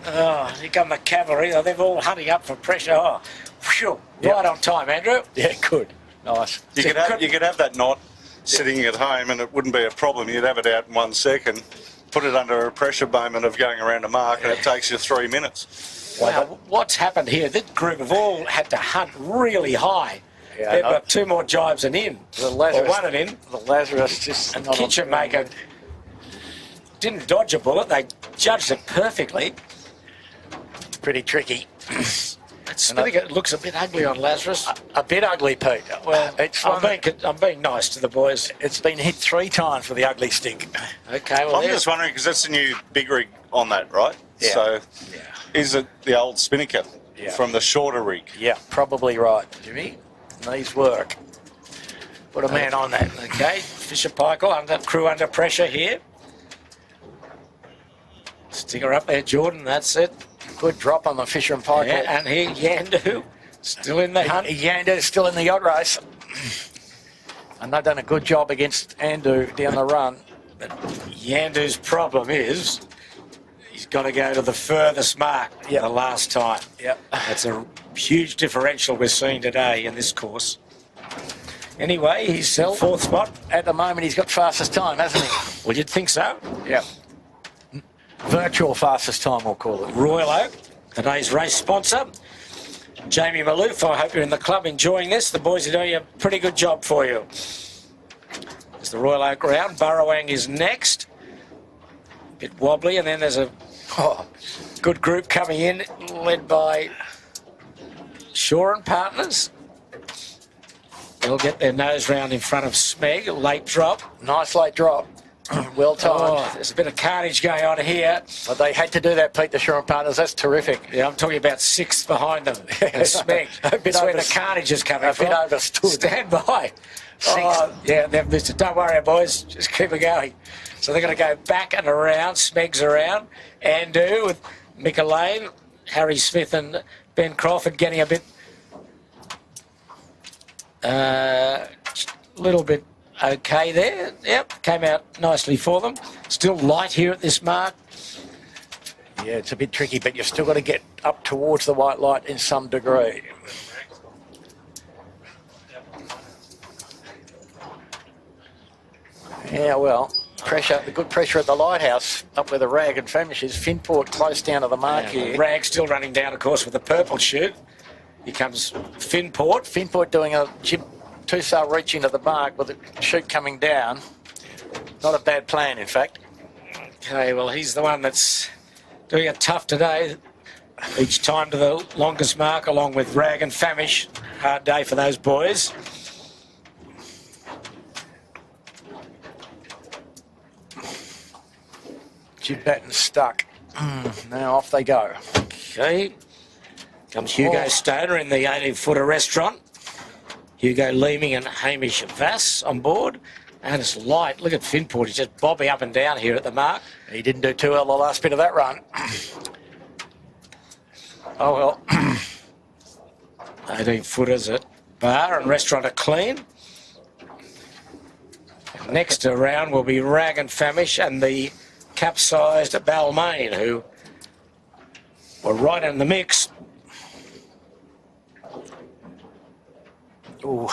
Oh, here come the cavalry. Oh, they're all hunting up for pressure. Oh, phew. Yep. Right on time, Andrew. Yeah, good. Nice. you could have that knot sitting at home and it wouldn't be a problem. You'd have it out in 1 second, put it under a pressure moment of going around a mark, and it takes you 3 minutes. Wow, what's happened here? This group have all had to hunt really high. Yeah, They've got 2 more jibes and in. The Lazarus, or 1 and in. The Lazarus just... And Kitchen Maker didn't dodge a bullet. They judged it perfectly. Pretty tricky. It looks a bit ugly on Lazarus. A bit ugly, Pete. Well, it's I'm being nice to the boys. It's been hit 3 times with the ugly stick. Okay, well, I'm just wondering, because that's the new big rig on that, right? Yeah. So is it the old spinnaker from the shorter rig? Yeah, probably right, Jimmy. These work. Put a man on that. Okay, Fisher Paykel crew under pressure here. Stick her up there, Jordan. That's it. Good drop on the Fisher and Paykel. Yeah, and here Yandu still in the hunt. Yandu's still in the yacht race. And they've done a good job against Andu down the run. But Yandu's problem is he's got to go to the furthest mark the last time. Yep. That's a huge differential we're seeing today in this course. Anyway, he's in fourth spot. At the moment, he's got fastest time, hasn't he? Well, you'd think so. Yep. Virtual fastest time, we'll call it. Royal Oak, today's race sponsor. Jamie Maloof, I hope you're in the club enjoying this. The boys are doing a pretty good job for you. It's the Royal Oak round. Burrowang is next. A bit wobbly, and then there's a good group coming in, led by Shaw and Partners. They'll get their nose round in front of Smeg. Late drop. Nice late drop. Well timed. Oh, there's a bit of carnage going on here. But they had to do that, Pete, the Shaw and Partners. That's terrific. Yeah, I'm talking about sixth behind them. Smeg. That's where the carnage is coming from. A bit overstood. Stand by. Oh, yeah, they've missed it. Don't worry, boys. Just keep it going. So they're going to go back and around. Smeg's around. Andu with Mika Lane, Harry Smith and Ben Crawford getting a bit... little bit okay there. Yep, came out nicely for them. Still light here at this mark. Yeah, it's a bit tricky, but you've still got to get up towards the white light in some degree. Yeah, well, pressure, the good pressure at the lighthouse, up where the Rag and Famish is. Finport close down to the mark here. Rag still running down, of course, with the purple chute. Here comes Finport. Finport doing a jib two-star reach into the mark with the chute coming down. Not a bad plan, in fact. Okay, well, he's the one that's doing it tough today. Each time to the longest mark, along with Rag and Famish. Hard day for those boys. Jib batten stuck. Now off they go. Okay. Comes Hugo Stoner in the 18-footer restaurant. Hugo Leeming and Hamish Vass on board. And it's light. Look at Finport. He's just bobbing up and down here at the mark. He didn't do too well the last bit of that run. Oh, well. 18-footers at bar and restaurant are clean. Next around will be Rag and Famish and the capsized Balmain, who were right in the mix. Ooh,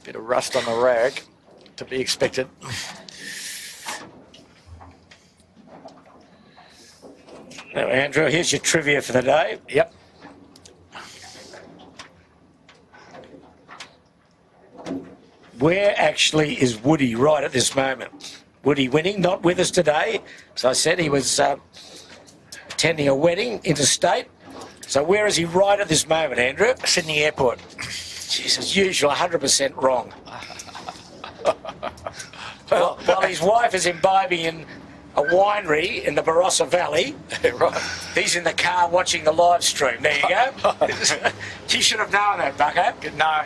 bit of rust on the Rag, to be expected. Now, Andrew, here's your trivia for the day. Yep. Where actually is Woody right at this moment? Woody winning, not with us today. As I said, he was attending a wedding interstate. So where is he right at this moment, Andrew? Sydney Airport. Jeez, as usual, 100% wrong. Well, while his wife is imbibing in a winery in the Barossa Valley, Right. he's in the car watching the live stream. There you go. You should have known that, Bucko. No.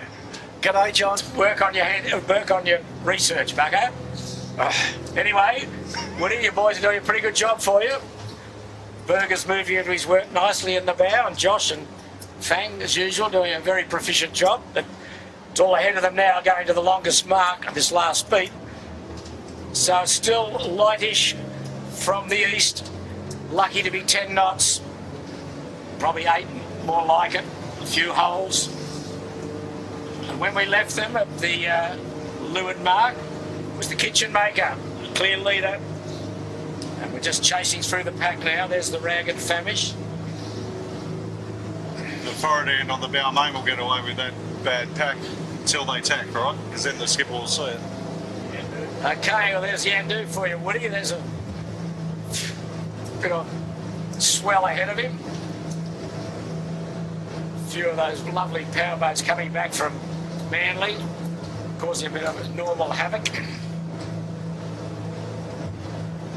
G'day, John. Work on your research, Bucko. Anyway, Woody, your boys are doing a pretty good job for you. Berger's moving into his work nicely in the bow, and Josh and Fang, as usual, doing a very proficient job. But it's all ahead of them now, going to the longest mark of this last beat. So it's still lightish from the east. Lucky to be 10 knots. Probably 8 more like it. A few holes. And when we left them at the leeward mark, was the kitchen maker, clear leader. And we're just chasing through the pack now. There's the Rag and Famish. The forward end on the Balmain will get away with that bad pack until they tack, right? Because then the skipper will see it. Okay, well, there's Yandu for you, Woody. There's a bit of swell ahead of him. A few of those lovely powerboats coming back from Manly, causing a bit of normal havoc.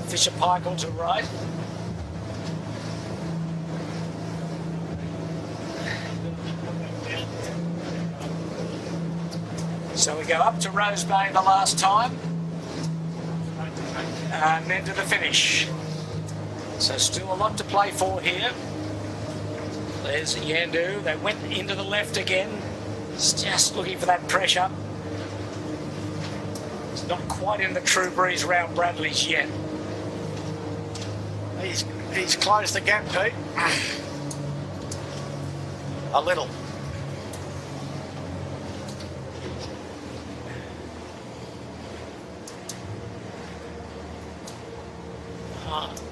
Fisher Paykel to right. So we go up to Rose Bay the last time, and then to the finish. So still a lot to play for here. There's Yandu. They went into the left again. It's just looking for that pressure. It's not quite in the true breeze round Bradley's yet. He's closed the gap, Pete. A little.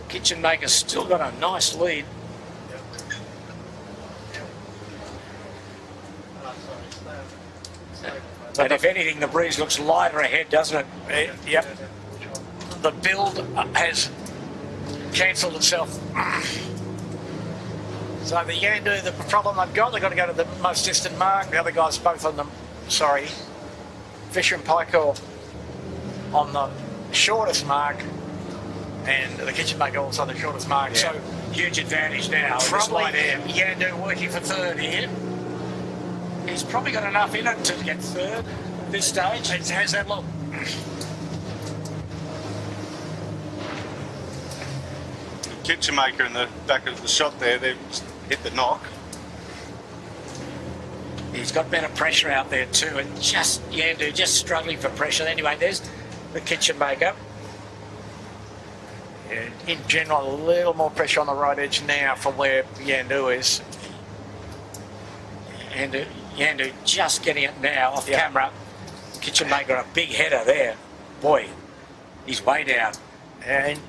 Kitchen Maker's still got a nice lead. And if anything, the breeze looks lighter ahead, doesn't it? Yep. The build has cancelled itself. So the Yandu, the problem they've got to go to the most distant mark. The other guys, both on them, sorry, Fisher and Pike on the shortest mark, and the Kitchen Maker also the shortest mark. Yeah. So huge advantage now. probably Yandu working for third here. He's probably got enough in it to get third at this stage. How's that look? Kitchen Maker in the back of the shot there, they've hit the knock. He's got better pressure out there too, and just Yandu just struggling for pressure. Anyway, there's the Kitchen Maker. Yeah, in general, a little more pressure on the right edge now from where Yandu is. And Yandu just getting it now off camera. Kitchen Maker a big header there. Boy, he's way down. And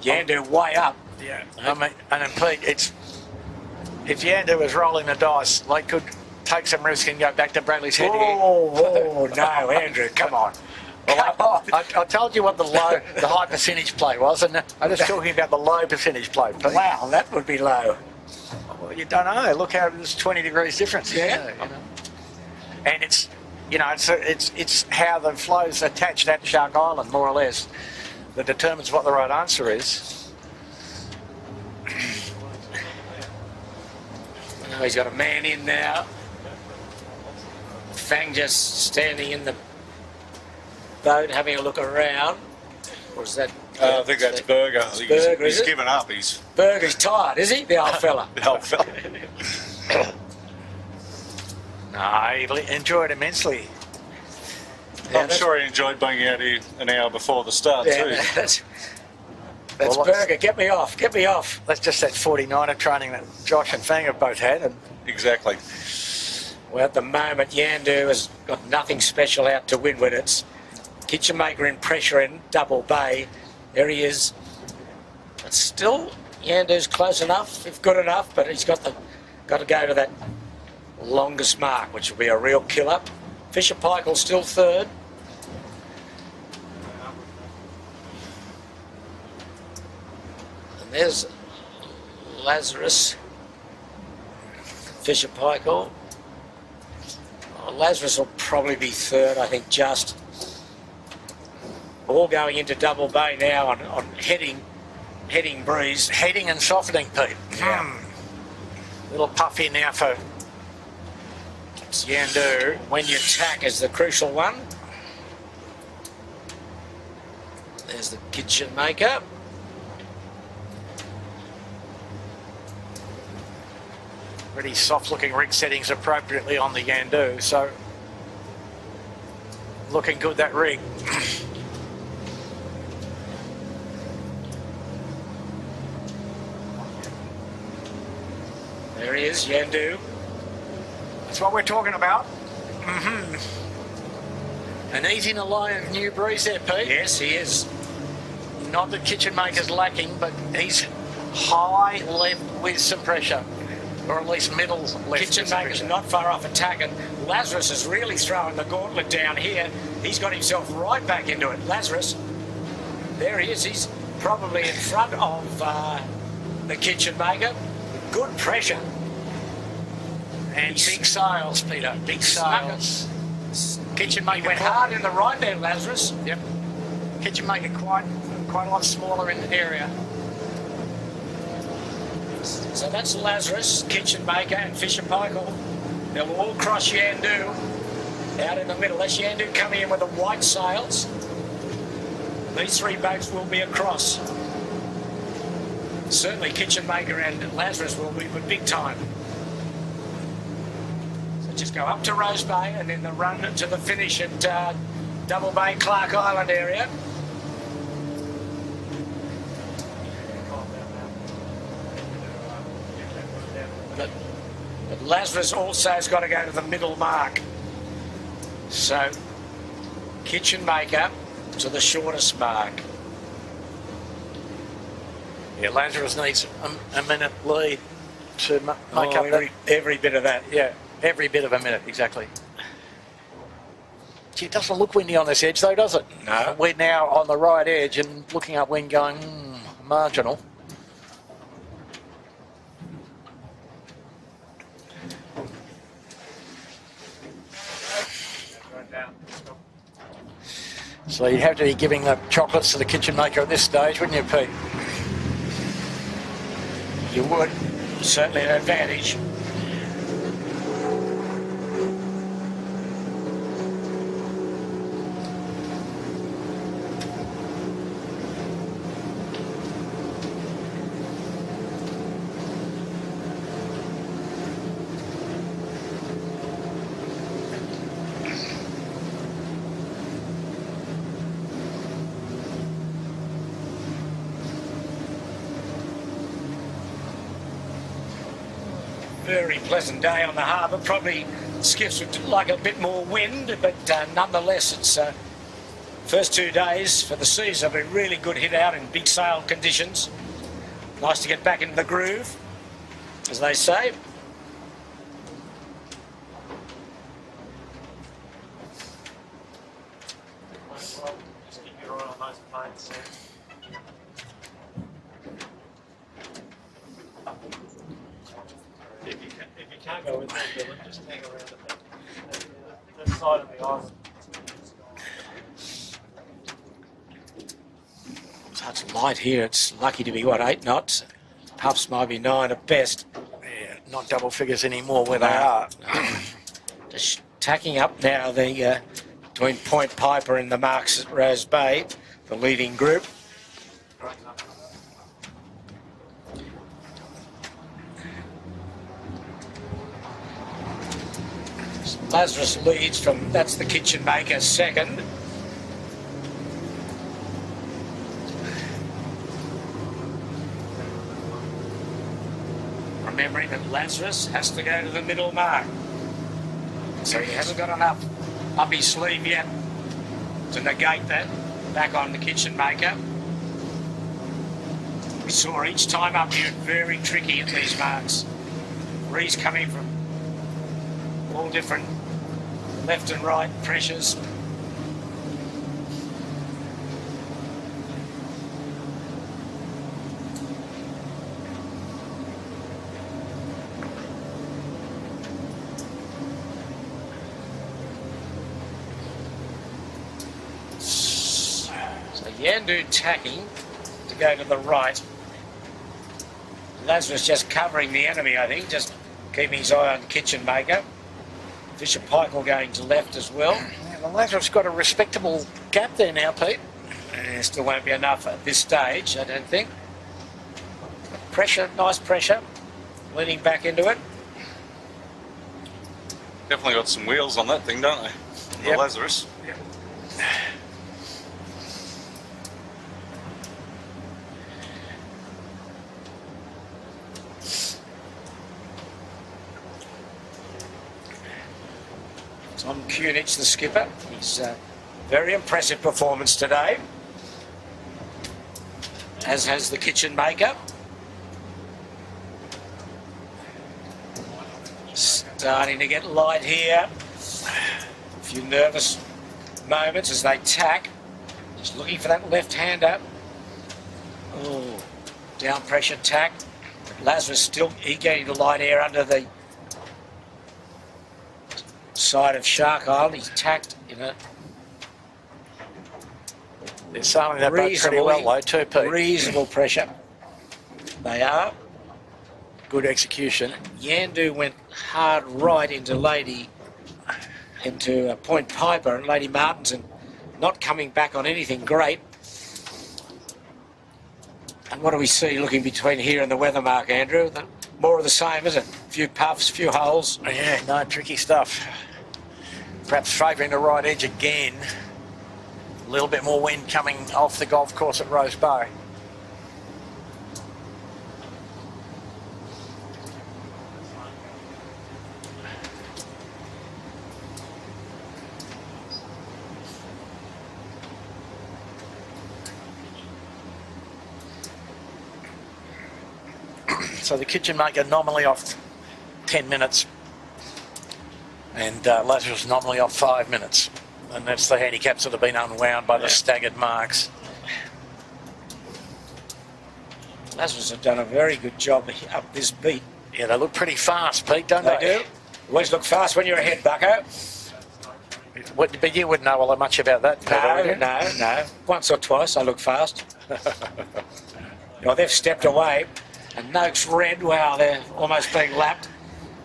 Yandu way up. yeah, I mean, and then Pete, it's if Yandu was rolling the dice, they could take some risk and go back to Bradley's head again. Oh, no, Andrew, come on. Well, I told you what the high percentage play was, and I'm just talking about the low percentage play, Pete. Wow, that would be low. Well, you don't know. Look how there's 20 degrees difference. Yeah. You know. And it's, you know, it's how the flow's attached at Shark Island, more or less, that determines what the right answer is. Oh, he's got a man in now. Fang just standing in the boat, having a look around. Or is that? I think that's Berger. I think Berger, he's is it? given up. He's Berger's tired, is he? The old fella. the old fella. No, he enjoyed immensely. Yeah, I'm sure he enjoyed being out here an hour before the start Yeah, too. that's Well, Berger. Get me off. Get me off. That's just that 49er training that Josh and Fang have both had. And Exactly. Well, at the moment, Yandu has got nothing special out to windward. It's Kitchen Maker in pressure in Double Bay. There he is. But still, Yandu's close enough, if good enough, but he's got to go to that longest mark, which will be a real killer. Fisher Pike still third. And there's Lazarus. Fisher Pike. Lazarus will probably be third, I think, just. All going into Double Bay now on heading breeze. heading and softening, Pete. Yeah. Little puffy now for Yandu. When you tack is the crucial one. There's the Kitchen Maker. Pretty soft-looking rig settings appropriately on the Yandu, so looking good, that rig. There he is, Yandu. That's what we're talking about. An easy to line new breeze there, Pete. Yes, he is. Not that Kitchen Maker's lacking, but he's high left with some pressure. Or at least middle left. Kitchen Maker's not far off attack, and Lazarus is really throwing the gauntlet down here. He's got himself right back into it. Lazarus, there he is. He's probably in front of the Kitchen Maker. Good pressure. And big sails, Peter. Big sails. Kitchen He Maker went hard in the right there, Lazarus. Yep. Kitchen Maker quite a lot smaller in the area. So that's Lazarus, Kitchen Maker, and Fisher Pike. They'll all cross Yandu. Out in the middle, that's Yandu coming in with the white sails. These three boats will be across. Certainly Kitchen Maker and Lazarus will be big time. So just go up to Rose Bay and then the run to the finish at Double Bay, Clark Island area. But Lazarus also has got to go to the middle mark. So Kitchen Maker to the shortest mark. Yeah, Lazarus needs a minute lead to make up every bit of that. Yeah, every bit of a minute, exactly. Gee, it doesn't look windy on this edge though, does it? No. We're now on the right edge and looking upwind going, marginal. So you'd have to be giving the chocolates to the Kitchen Maker at this stage, wouldn't you, Pete? You would. Certainly an advantage. Very pleasant day on the harbour. Probably skiffs would like a bit more wind, but nonetheless, it's first 2 days for the seas have been really good hit out in big sail conditions. Nice to get back into the groove, as they say. Well, just keep your eye on those planes. If you can't go with them, Dylan, just hang around the side of the island. So it's light here. It's lucky to be, what, 8 knots? Puffs might be 9 at best. Yeah, not double figures anymore where they are. Just tacking up now the between Point Piper and the marks at Rose Bay, the leading group. Lazarus leads from, that's the Kitchen Maker second. Remembering that Lazarus has to go to the middle mark. So he hasn't got enough up his sleeve yet to negate that back on the Kitchen Maker. We saw each time up here very tricky at these marks. Breeze coming from all different left and right pressures. So Yandu tacking to go to the right. Lazarus just covering the enemy, I think, just keeping his eye on Kitchen Maker. Fisher Pike going to left as well. Yeah, the Lazarus got a respectable gap there now, Pete. Still won't be enough at this stage, I don't think. Pressure, nice pressure. Leaning back into it. Definitely got some wheels on that thing, don't they? The Yep. Lazarus. Yep. Tom Kunich, the skipper. He's very impressive performance today, as has the Kitchen Maker. Starting to get light here. A few nervous moments as they tack. Just looking for that left-hander. Oh, down pressure tack. Lazarus still getting the light air under the side of Shark Island. He's tacked in a They're sailing that boat pretty well though too, Pete. reasonable pressure. They are. Good execution. Yandu went hard right into Lady into Point Piper and Lady Martin's, and not coming back on anything great. And what do we see looking between here and the weather mark, Andrew? More of the same, isn't it? A few puffs, a few holes. Yeah, no, tricky stuff. Perhaps favouring the right edge again. A little bit more wind coming off the golf course at Rose Bay. So the kitchen maker nominally off 10 minutes and Lazarus nominally off 5 minutes. And that's the handicaps that have been unwound by the staggered marks. Lazarus have done a very good job up this beat. Yeah, they look pretty fast, Pete, don't they? They do. Always look fast when you're ahead, Bucko. But you wouldn't know all that much about that, Pete, No. Once or twice I look fast. Well, they've stepped away. And Noakes Red, wow, they're almost being lapped.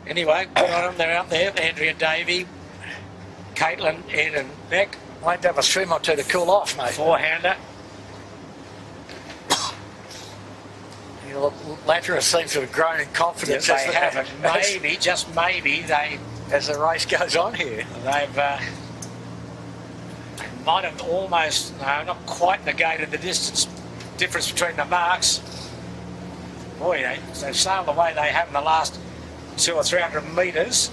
Anyway, good on them, they're out there. Andrea Davey, Caitlin, Ed and Beck. Might have a swim or two to cool off, mate. Four-hander. You know, Lazarus seems to have grown in confidence. Yes, they have. Maybe, just maybe, as the race goes on here. They've might have almost, no, not quite negated the distance difference between the marks. Boy, they've sailed the way they have in the last 200 or 300 metres.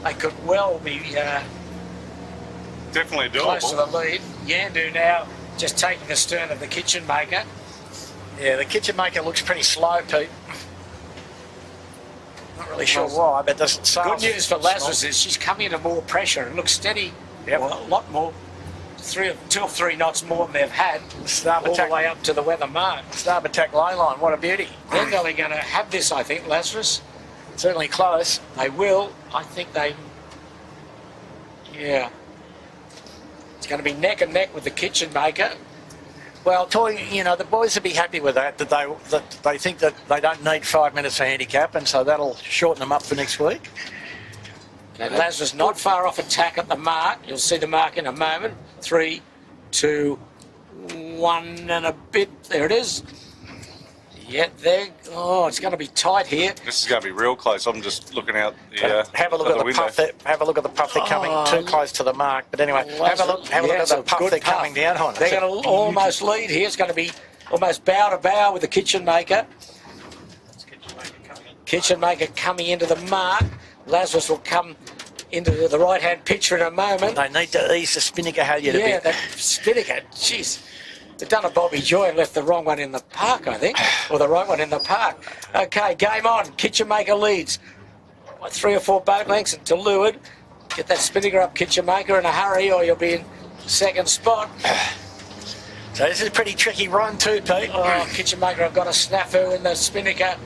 They could well be Definitely doable. close to the lead. Yandu now just taking the stern of the kitchen maker. Yeah, the kitchen maker looks pretty slow, Pete. Not really sure why, but the Good news for Lazarus is she's coming into more pressure and looks steady. Yep. Well, a lot more. 2 or 3 knots more than they've had. Starboard all the way up to the weather mark. Starboard tack lane line, what a beauty. They're nearly going to have this, I think, Lazarus. Certainly close. They will. I think they... Yeah. It's going to be neck and neck with the kitchen maker. Well, Toy, you know, the boys would be happy with that they think that they don't need 5 minutes for handicap, and so that'll shorten them up for next week. Okay, Lazarus not far off attack at the mark. You'll see the mark in a moment. 3, 2, 1 and a bit. There it is. Yeah, there. Oh, it's going to be tight here. This is going to be real close. I'm just looking out the have a look at the puff. Have a look at the puff. They're coming too close to the mark. But anyway, have a look at the puff they're coming down on. They're going to almost lead here. It's going to be almost bow to bow with the kitchen maker. Kitchen maker coming into the mark. Lazarus will come into the right-hand picture in a moment. They need to ease the spinnaker halyard a bit. Yeah, that spinnaker, jeez. They've done a Bobby Joy and left the wrong one in the park, I think. Or the right one in the park. Okay, game on. Kitchen maker leads. 3 or 4 boat lengths into leeward. Get that spinnaker up, kitchen maker, in a hurry, or you'll be in second spot. So this is a pretty tricky run too, Pete. Oh, kitchen maker, I've got a snafu in the spinnaker.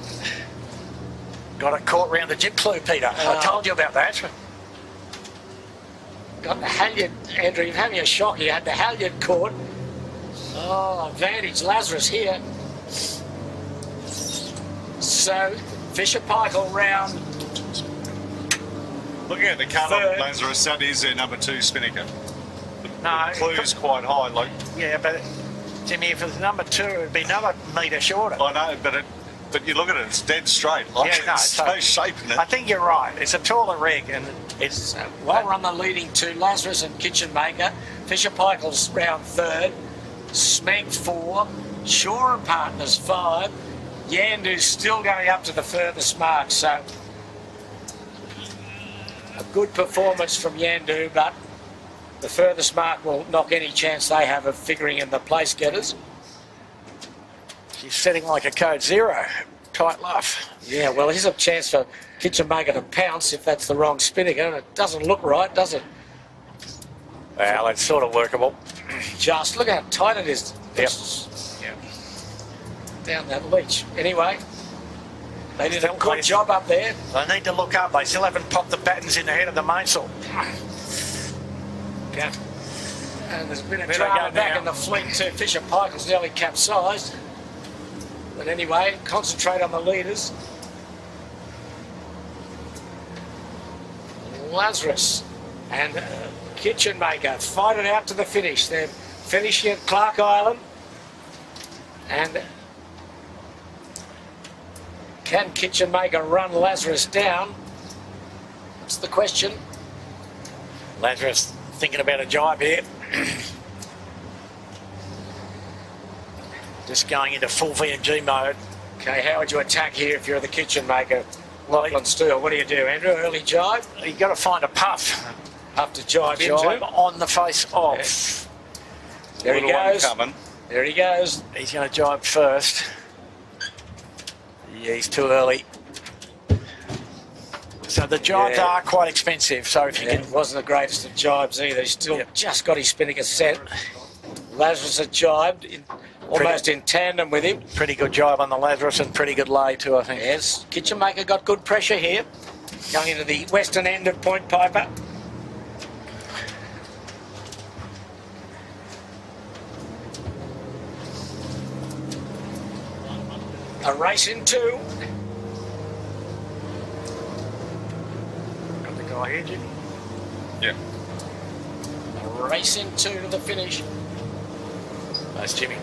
Got it caught round the jib clue, Peter. I told you about that. Got the halyard, Andrew, you're having a shock. You had the halyard caught. Oh, advantage Lazarus here. So, Fisher Paykel round. Looking at the cut on Lazarus, that is their number 2 spinnaker. No, The clue is quite high. Like, yeah, but Jimmy, if it was number 2, it'd be another metre shorter. I know, but you look at it, it's dead straight. Like, Yeah, no, it's so- no shape in it. I think you're right. It's a taller rig, and it's Well run the leading 2, Lazarus and kitchen maker. Fisher Paykel's round 3rd. Smeg 4. Shaw and Partners 5. Yandu's still going up to the furthest mark, so a good performance from Yandu, but the furthest mark will knock any chance they have of figuring in the place getters. she's setting like a code 0. Tight luff. Yeah, well, here's a chance for kitchen maker to pounce if that's the wrong spinnaker, and it doesn't look right, does it? Well, it's sort of workable. Just look how tight it is. Yep. Down that leach. Anyway, they did a good job up there. They need to look up. They still haven't popped the battens in the head of the mainsail. Okay. And there's been a There they drama go back now. in the fleet too. Fisher Paykel's nearly capsized. But anyway, concentrate on the leaders. Lazarus And Kitchen Maker fight it out to the finish. They're finishing at Clark Island. And can Kitchen Maker run Lazarus down? That's the question. Lazarus thinking about a jibe here. Just going into full VMG mode. Okay, how would you attack here if you're the Kitchen Maker? Well, Lachlan Steele, what do you do, Andrew? Early jibe? You've got to find a puff. Have to jibe Jibe into. on the face off. There he Little one goes. coming. There he goes. He's going to jibe first. Yeah, he's too early. So the jibes Yeah. are quite expensive. So if you Yeah, can, it wasn't the greatest of jibes either. He's still Yep. just got his spinnaker set. Lazarus had jibed almost in tandem with him. pretty good jibe on the Lazarus and pretty good lay too, I think. Yes, Kitchen Maker got good pressure here. Going into the western end of Point Piper. A race in two. Got the guy here, Jimmy. Yeah. A race in two to the finish. That's Jimmy.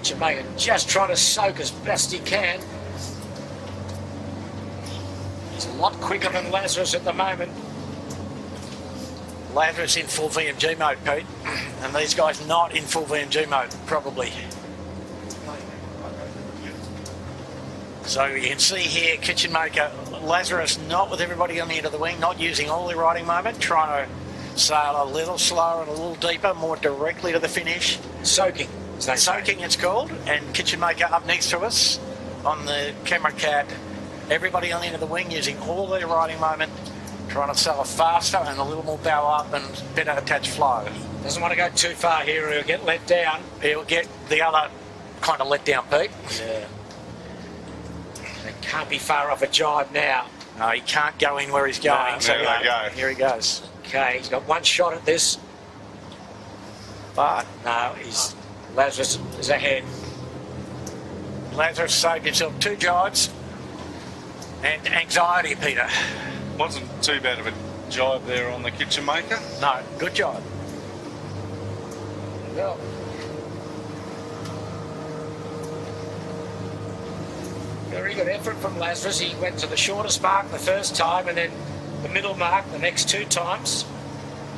Jamaica just trying to soak as best he can. He's a lot quicker than Lazarus at the moment. Lazarus in full VMG mode, Pete. And these guys not in full VMG mode, probably. So you can see here, Kitchen Maker, Lazarus not with everybody on the end of the wing, not using all the riding moment, trying to sail a little slower and a little deeper, more directly to the finish. Soaking. Soaking it's called, and Kitchen Maker up next to us on the camera cat. Everybody on the end of the wing using all their riding moment, trying to sail faster and a little more bow up and better attached flow. Doesn't want to go too far here or he'll get let down. He'll get the other kind of let down, Pete. Yeah. They can't be far off a jibe now. No, he can't go in where he's going. No, so there they go. Here he goes. Okay, he's got one shot at this. But No, Lazarus is ahead. Lazarus saved himself 2 jibes and anxiety, Peter. Wasn't too bad of a jibe there on the Kitchen Maker. No, good job. Well, very good effort from Lazarus. He went to the shortest mark the first time and then the middle mark the next 2 times.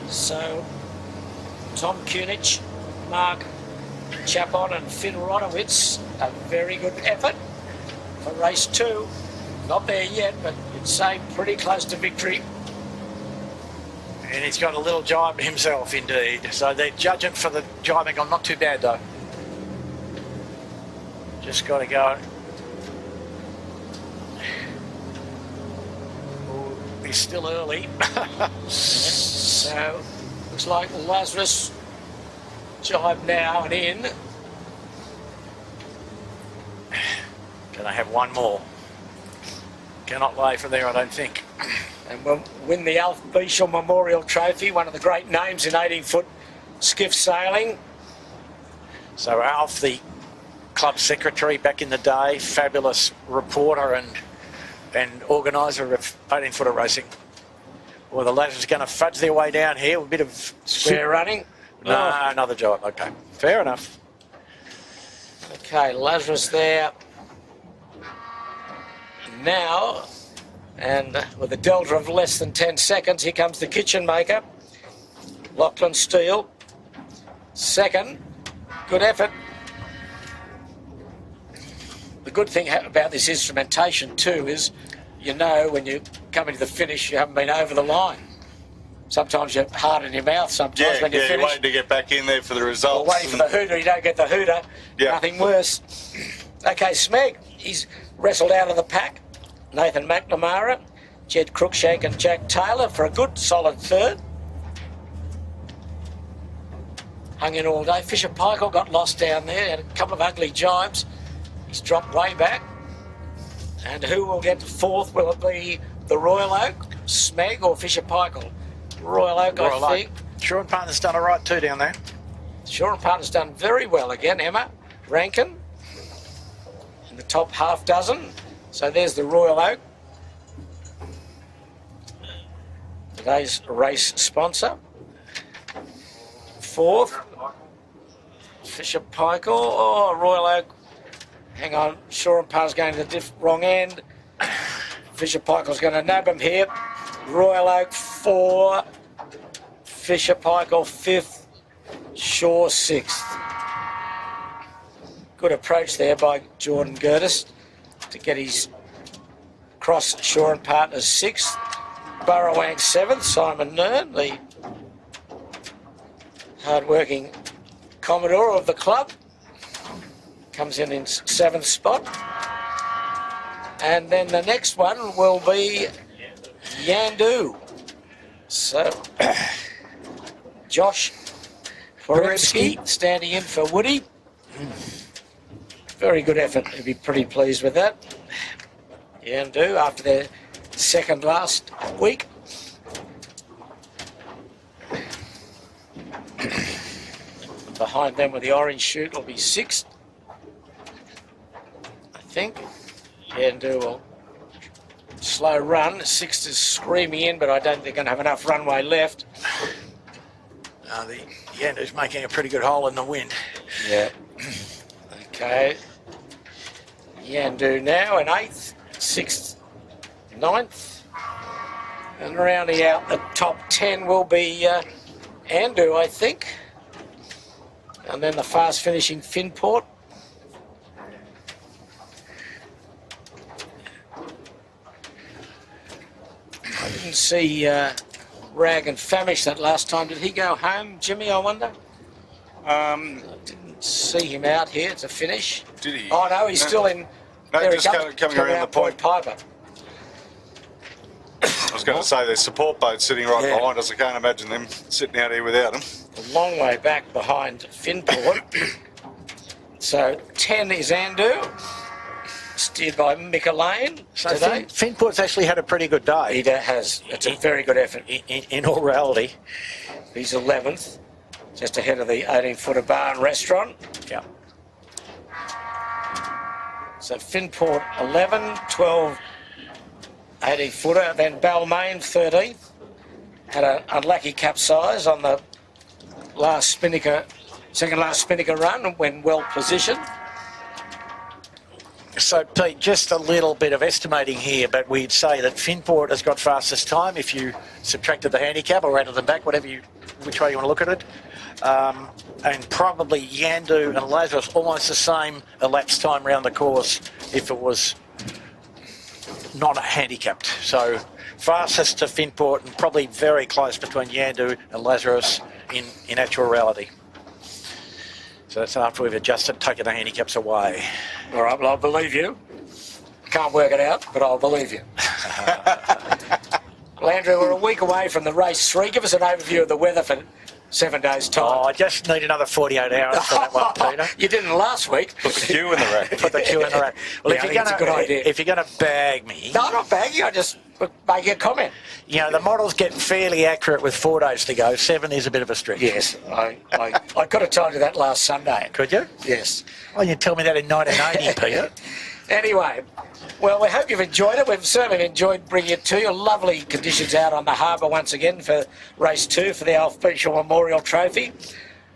So Tom Kunich, Mark Chapon and Finn Rodowitz, a very good effort for race 2. Not there yet, but you'd say pretty close to victory. And he's got a little jibe himself, indeed. So they're judging for the jibing on. Not too bad, though. Just got to go. Oh, he's still early. So looks like Lazarus jibe now and in. Can I have one more? Cannot lay from there, I don't think. And will win the Alf Beechel Memorial Trophy, one of the great names in 18-foot skiff sailing. So Alf, the club secretary back in the day, fabulous reporter and organiser of 18-footer racing. Well, the lads are going to fudge their way down here with a bit of Square running. No, another job. Okay, fair enough. Okay, Lazarus there. Now, and with a delta of less than 10 seconds, here comes the Kitchen Maker. Lachlan Steele, second. Good effort. The good thing about this instrumentation too is, you know, when you come into the finish, you haven't been over the line. Sometimes you're hard in your mouth sometimes when you you're finish. waiting to get back in there for the Or results. waiting for the hooter, you don't get the hooter. Yeah. Nothing worse. Okay, Smeg, he's wrestled out of the pack. Nathan McNamara, Jed Cruikshank and Jack Taylor for a good solid third. Hung in all day. Fisher Paykel got lost down there, had a couple of ugly jibes. He's dropped way back. And who will get fourth? Will it be the Royal Oak, Smeg or Fisher Paykel? Royal Oak, I think. Sean Partner's done all right too down there. Shore and Partner's done very well again. Emma Rankin in the top half dozen. So there's the Royal Oak, today's race sponsor. Fourth, Fisher Paykel. Oh, Royal Oak. Hang on, Shore and Partner's going to the wrong end. Fisher Paykel's going to nab him here. Royal Oak 4, Fisher Paykel 5th, Shore 6th. Good approach there by Jordan Gertis to get his cross Shore and Partners 6th. Burrowang 7th, Simon Nern, the hard-working Commodore of the club, comes in 7th spot. And then the next one will be Yandu. So, Josh Poremski standing in for Woody. Very good effort. He'll be pretty pleased with that. Yandu after their second last week. Behind them with the orange chute will be 6th, I think. Yandu will slow run. 6th is screaming in, but I don't think they're going to have enough runway left. The Yandu's making a pretty good hole in the wind. Yeah. Okay. Yandu now in 8th, 6th, 9th. And rounding out the top 10 will be Andu, I think. And then the fast finishing Finport. I didn't see Rag and Famish that last time. Did he go home, Jimmy, I wonder? I didn't see him out here to finish. Did he? Oh, no, he's still in. No, there just he comes, coming around the point. Piper. I was going to say there's support boats sitting right behind us. I can't imagine them sitting out here without them. A long way back behind Finport. So 10 is Andu, steered by Mika Lane today. Finport's actually had a pretty good day. He has. It's a very good effort. In all reality. He's 11th, just ahead of the 18-footer bar and restaurant. Yeah. So Finport 11, 12, 18-footer. Then Balmain 13th. Had an unlucky capsize on the second last Spinnaker run when well positioned. So, Pete, just a little bit of estimating here, but we'd say that Finport has got fastest time if you subtracted the handicap or added them back, which way you want to look at it. And probably Yandu and Lazarus almost the same elapsed time around the course if it was not handicapped. So fastest to Finport and probably very close between Yandu and Lazarus in actual reality. So that's after we've adjusted, taken the handicaps away. All right, well, I'll believe you. Can't work it out, but I'll believe you. Well, Andrew, we're a week away from the race 3. Give us an overview of the weather for 7 days' time. Oh, I just need another 48 hours for that one, Peter. You didn't last week. Put the queue in the rack. Put the queue in the rack. Well, Yeah, it's a good idea. If you're going to bag me... No, I'm not bagging. I just make a comment. You know, the models get fairly accurate with 4 days to go. 7 is a bit of a stretch. Yes, I could have told you that last Sunday. Could you? Yes. Oh, you tell me that in 1980, Peter. Anyway, well, we hope you've enjoyed it. We've certainly enjoyed bringing it to you. Lovely conditions out on the harbour once again for race 2 for the Alf Beechall Memorial Trophy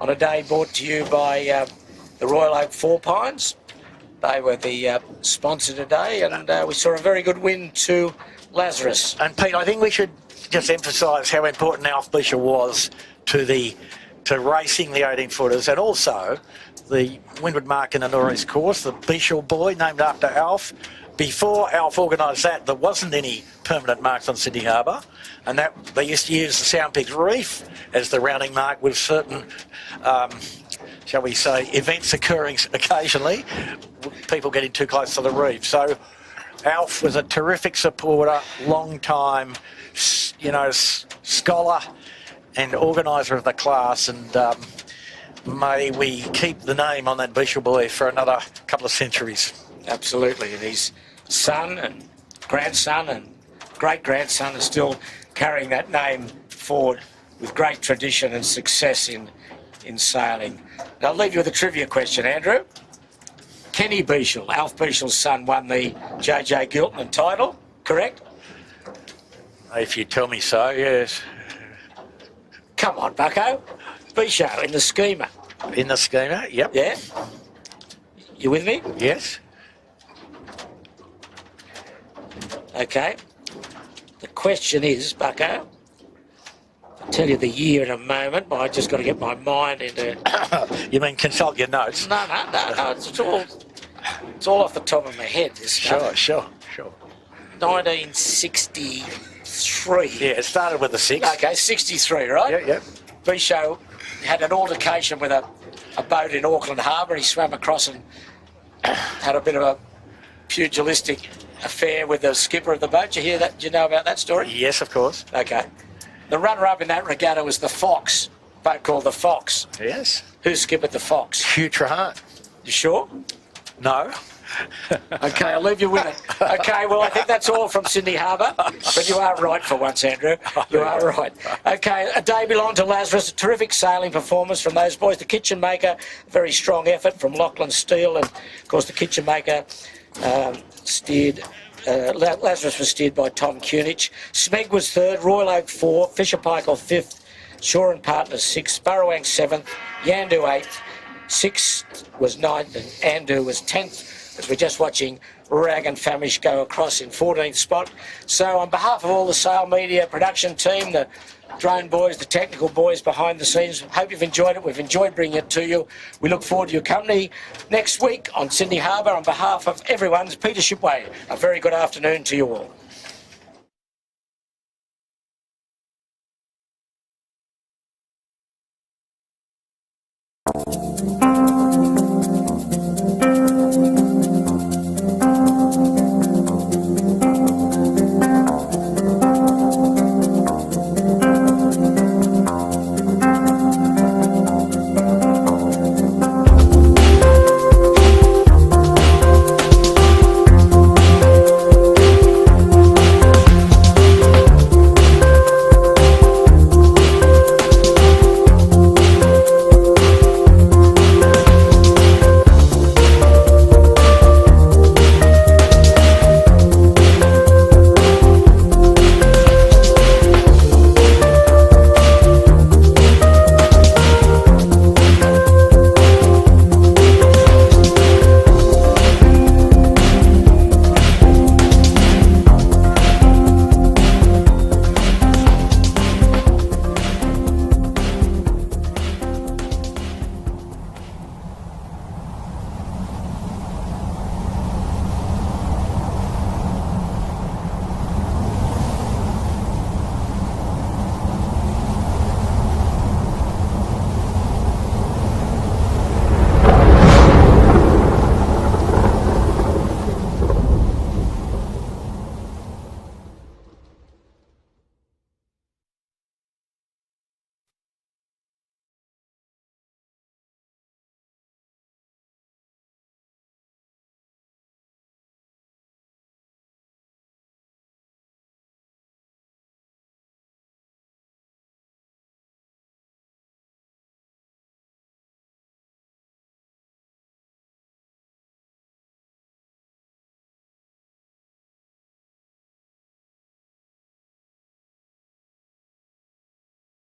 on a day brought to you by the Royal Oak Four Pines. They were the sponsor today, and we saw a very good win to Lazarus. And Pete, I think we should just emphasise how important Alf Beechall was to racing the 18-footers and also the Windward Mark in the Northeast course, the Beechall Boy named after Alf. Before Alf organised that, there wasn't any permanent marks on Sydney Harbour, and that they used to use the Sound Pigs Reef as the rounding mark with certain, shall we say, events occurring occasionally, people getting too close to the reef. So Alf was a terrific supporter, long time, scholar and organiser of the class, and may we keep the name on that Beechall Boy for another couple of centuries. Absolutely, and his son and grandson and great-grandson are still carrying that name forward with great tradition and success in in sailing. Now, I'll leave you with a trivia question, Andrew. Kenny Beashel, Alf Beashel's son, won the J.J. Giltman title, correct? If you tell me so, yes. Come on, Bucko. Beashel in the schema. In the schema, yep. Yeah? You with me? Yes. Okay. The question is, Bucko, I'll tell you the year in a moment, but I just got to get my mind into... You mean consult your notes? No, it's all off the top of my head, this stuff. Sure. 1963. Yeah, it started with a 6. Okay, 63, right? Yeah. Bisho had an altercation with a boat in Auckland Harbour. He swam across and had a bit of a pugilistic affair with the skipper of the boat. Did you hear that? Do you know about that story? Yes, of course. Okay. The runner-up in that regatta was the Fox, a boat called the Fox. Yes. Who skippered the Fox? Hugh Trahant. You sure? No. Okay, I'll leave you with it. Okay, well, I think that's all from Sydney Harbour. But you are right for once, Andrew. You are right. Okay, a day belonged to Lazarus. A terrific sailing performance from those boys. The Kitchen Maker, very strong effort from Lachlan Steele. And, of course, the Kitchen Maker steered... Lazarus was steered by Tom Cunich. Smeg was third, Royal Oak 4, Fisher Paykel 5th, Shaw and Partners 6th, Burrowang 7th, Yandu 8th, 6th was 9th, and Andu was 10th. As we're just watching Rag and Famish go across in 14th spot. So on behalf of all the Sail Media production team, the drone boys, the technical boys behind the scenes, hope you've enjoyed it. We've enjoyed bringing it to you. We look forward to your company next week on Sydney Harbour. On behalf of everyone, it's Peter Shipway. A very good afternoon to you all.